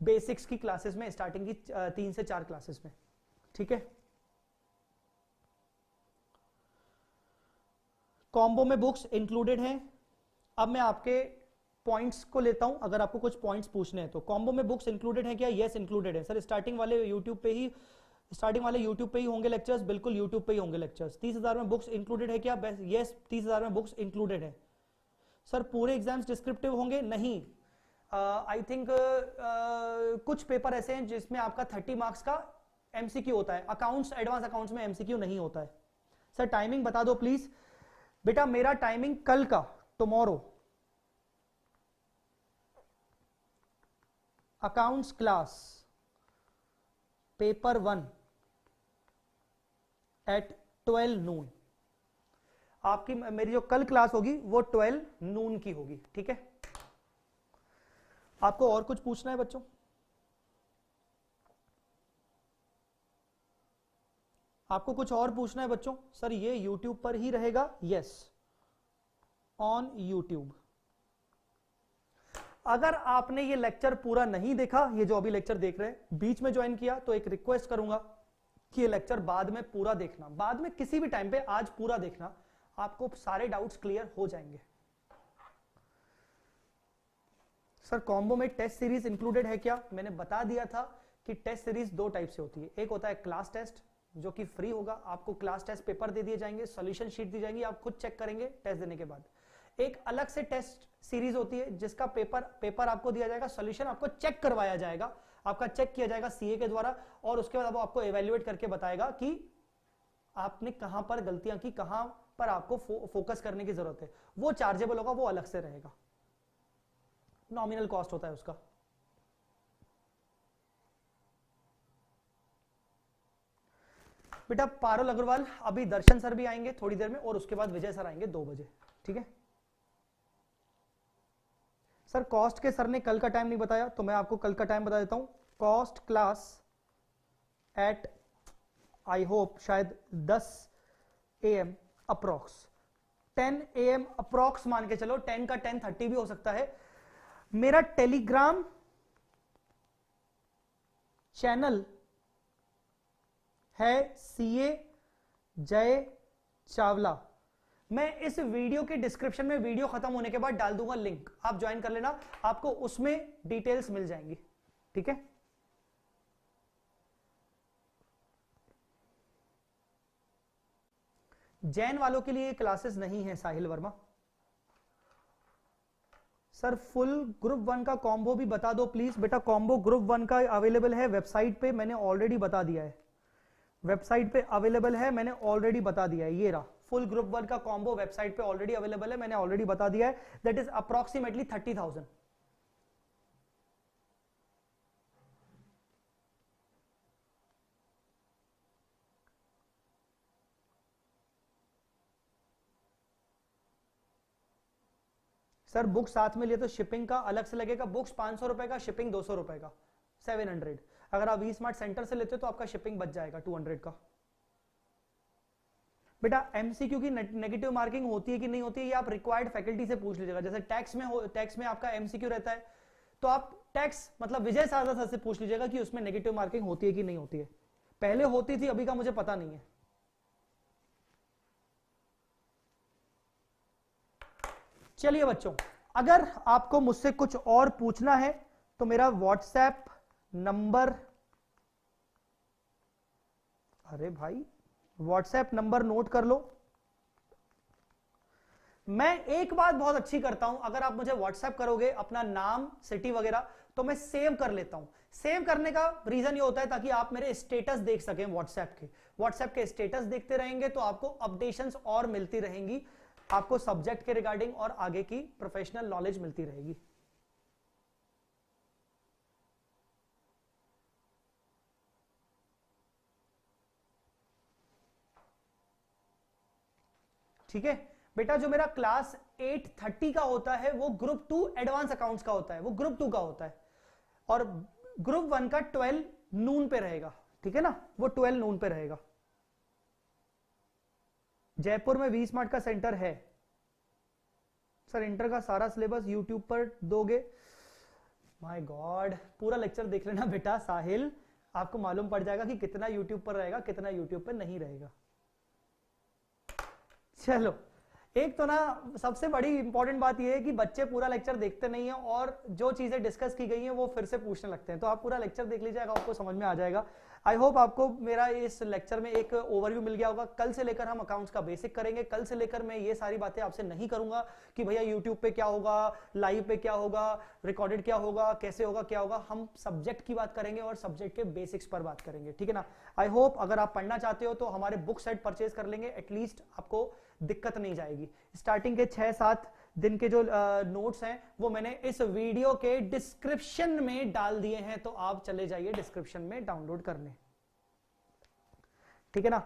बेसिक्स की क्लासेस में, स्टार्टिंग की 3 से 4 क्लासेस में। ठीक है, कॉम्बो में बुक्स इंक्लूडेड हैं। अब मैं आपके पॉइंट्स को लेता हूं, अगर आपको कुछ पॉइंट्स पूछने हैं तो। कॉम्बो में बुक्स इंक्लूडेड हैं क्या? यस इंक्लूडेड है सर। स्टार्टिंग वाले यूट्यूब पे ही होंगे लेक्चर्स, बिल्कुल यूट्यूब पे ही होंगे लेक्चर्स। 30,000 में बुक्स इंक्लूडेड है क्या? यस 30,000 में बुक्स इंक्लूडेड है सर। पूरे एग्जाम्स डिस्क्रिप्टिव होंगे? नहीं, आई थिंक कुछ पेपर ऐसे हैं जिसमें आपका 30 मार्क्स का एमसीक्यू होता है। अकाउंट्स, एडवांस अकाउंट्स में एमसीक्यू नहीं होता है। सर टाइमिंग बता दो प्लीज। बेटा मेरा टाइमिंग कल का, tomorrow, accounts class paper 1 at 12 noon. आपकी मेरी जो कल क्लास होगी वो 12 नून की होगी। ठीक है, आपको और कुछ पूछना है बच्चों? आपको कुछ और पूछना है बच्चों? सर ये YouTube पर ही रहेगा? Yes, on YouTube। अगर आपने ये लेक्चर पूरा नहीं देखा, ये जो अभी लेक्चर देख रहे हैं, बीच में ज्वाइन किया, तो एक रिक्वेस्ट करूंगा कि ये लेक्चर बाद में पूरा देखना, बाद में किसी भी टाइम पे, आज पूरा देखना, आपको सारे डाउट्स क्लियर हो जाएंगे। सर कॉम्बो में टेस्ट सीरीज इंक्लूडेड है क्या? मैंने बता दिया था कि टेस्ट सीरीज 2 टाइप से होती है। एक होता है क्लास टेस्ट जो कि फ्री होगा, आपको क्लास टेस्ट पेपर दे दिए जाएंगे, सॉल्यूशन शीट दी जाएंगी, आप खुद चेक करेंगे टेस्ट देने के बाद। एक अलग से टेस्ट सीरीज होती है जिसका पेपर आपको दिया जाएगा, सॉल्यूशन आपको चेक करवाया जाएगा, आपका चेक किया जाएगा सीए के द्वारा, और उसके बाद वो आपको एवेल्युएट करके बताएगा कि आपने कहां पर गलतियां की, कहां पर आपको फोकस करने की जरूरत है। वो चार्जेबल होगा, वो अलग से रहेगा, नॉमिनल कॉस्ट होता है उसका। बेटा पारुल अग्रवाल, अभी दर्शन सर भी आएंगे थोड़ी देर में, और उसके बाद विजय सर आएंगे 2 बजे। ठीक है सर। कॉस्ट के सर ने कल का टाइम नहीं बताया, तो मैं आपको कल का टाइम बता देता हूं। Cost class at, I hope शायद 10 AM अप्रोक्स, 10 AM अप्रोक्स मान के चलो, 10 का 10:30 भी हो सकता है। मेरा टेलीग्राम चैनल है सीए जय चावला। मैं इस वीडियो के डिस्क्रिप्शन में वीडियो खत्म होने के बाद डाल दूंगा लिंक, आप ज्वाइन कर लेना, आपको उसमें डिटेल्स मिल जाएंगी। ठीक है, जैन वालों के लिए क्लासेस नहीं है साहिल वर्मा। सर फुल ग्रुप 1 का कॉम्बो भी बता दो प्लीज। बेटा कॉम्बो ग्रुप 1 का अवेलेबल है वेबसाइट पे, मैंने ऑलरेडी बता दिया है, वेबसाइट पे अवेलेबल है, मैंने ऑलरेडी बता दिया है। ये रहा फुल ग्रुप 1 का कॉम्बो, वेबसाइट पे ऑलरेडी अवेलेबल है, मैंने ऑलरेडी बता दिया है। That is approximately 30,000। Sir book साथ में लिए तो शिपिंग का अलग से लगेगा। बुक्स 500 रुपए का, शिपिंग 200 रुपए का, 700। अगर आप वी स्मार्ट सेंटर से लेते हो तो आपका शिपिंग बच जाएगा 200 का। बेटा एमसीक्यू की नेगेटिव मार्किंग होती है कि नहीं होती है, ये आप रिक्वायर्ड फैकल्टी से पूछ लीजिएगा। जैसे टैक्स में आपका एमसीक्यू रहता है, तो आप टैक्स मतलब विजय सारदा सर से पूछ लीजिएगा कि उसमें नेगेटिव मार्किंग होती है कि नहीं होती है। पहले होती थी, अभी का मुझे पता नहीं है। चलिए बच्चों, अगर आपको मुझसे कुछ और पूछना है तो मेरा व्हाट्सएप नंबर, अरे भाई व्हाट्सएप नंबर नोट कर लो। मैं एक बात बहुत अच्छी करता हूं, अगर आप मुझे व्हाट्सएप करोगे अपना नाम, सिटी वगैरह, तो मैं सेव कर लेता हूं। सेव करने का रीजन ये होता है ताकि आप मेरे स्टेटस देख सकें व्हाट्सएप के स्टेटस देखते रहेंगे तो आपको अपडेशंस और मिलती रहेंगी, आपको सब्जेक्ट के रिगार्डिंग और आगे की प्रोफेशनल नॉलेज मिलती रहेगी। ठीक है बेटा, जो मेरा क्लास 8:30 का होता है वो ग्रुप 2 एडवांस अकाउंट्स का होता है, वो ग्रुप 2 का होता है, और ग्रुप 1 का 12 नून पे रहेगा। ठीक है ना, वो 12 नून पे रहेगा। जयपुर में वी स्मार्ट का सेंटर है। सर इंटर का सारा सिलेबस यूट्यूब पर दोगे? माय गॉड, पूरा लेक्चर देख लेना बेटा साहिल, आपको मालूम पड़ जाएगा कि कितना यूट्यूब पर रहेगा, कितना यूट्यूब पर नहीं रहेगा। चलो, एक तो ना सबसे बड़ी इंपॉर्टेंट बात यह है कि बच्चे पूरा लेक्चर देखते नहीं है और जो चीजें डिस्कस की गई हैं वो फिर से पूछने लगते हैं। तो आप पूरा लेक्चर देख लीजिएगा, आपको समझ में आ जाएगा। आई होप आपको मेरा इस लेक्चर में एक ओवरव्यू मिल गया होगा। कल से लेकर हम अकाउंट्स का बेसिक करेंगे। कल से लेकर मैं ये सारी बातें आपसे नहीं करूंगा कि भैया यूट्यूब पे क्या होगा, लाइव पे क्या होगा, रिकॉर्डेड क्या होगा, कैसे होगा, क्या होगा। हम सब्जेक्ट की बात करेंगे और सब्जेक्ट के बेसिक्स पर बात करेंगे। ठीक है ना। आई होप अगर आप पढ़ना चाहते हो तो हमारे बुक सेट परचेज कर लेंगे, एटलीस्ट आपको दिक्कत नहीं जाएगी। स्टार्टिंग के 6-7 दिन के जो नोट्स हैं वो मैंने इस वीडियो के डिस्क्रिप्शन में डाल दिए हैं, तो आप चले जाइए डिस्क्रिप्शन में डाउनलोड करने। ठीक है ना।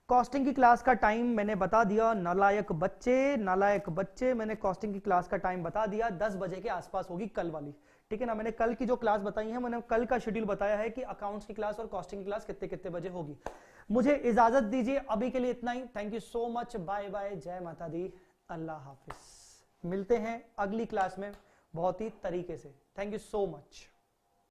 कॉस्टिंग की क्लास का टाइम मैंने बता दिया। नालायक बच्चे, मैंने कॉस्टिंग की क्लास का टाइम बता दिया, 10 बजे के आसपास होगी कल वाली। ठीक है ना। मैंने कल की जो क्लास बताई है, मैंने कल का शेड्यूल बताया है कि अकाउंट्स की क्लास और कॉस्टिंग की क्लास कितने कितने बजे होगी। मुझे इजाजत दीजिए, अभी के लिए इतना ही। Thank you so much, bye bye, जय माता दी, अल्लाह हाफिज। मिलते हैं अगली क्लास में बहुत ही तरीके से। Thank you so much.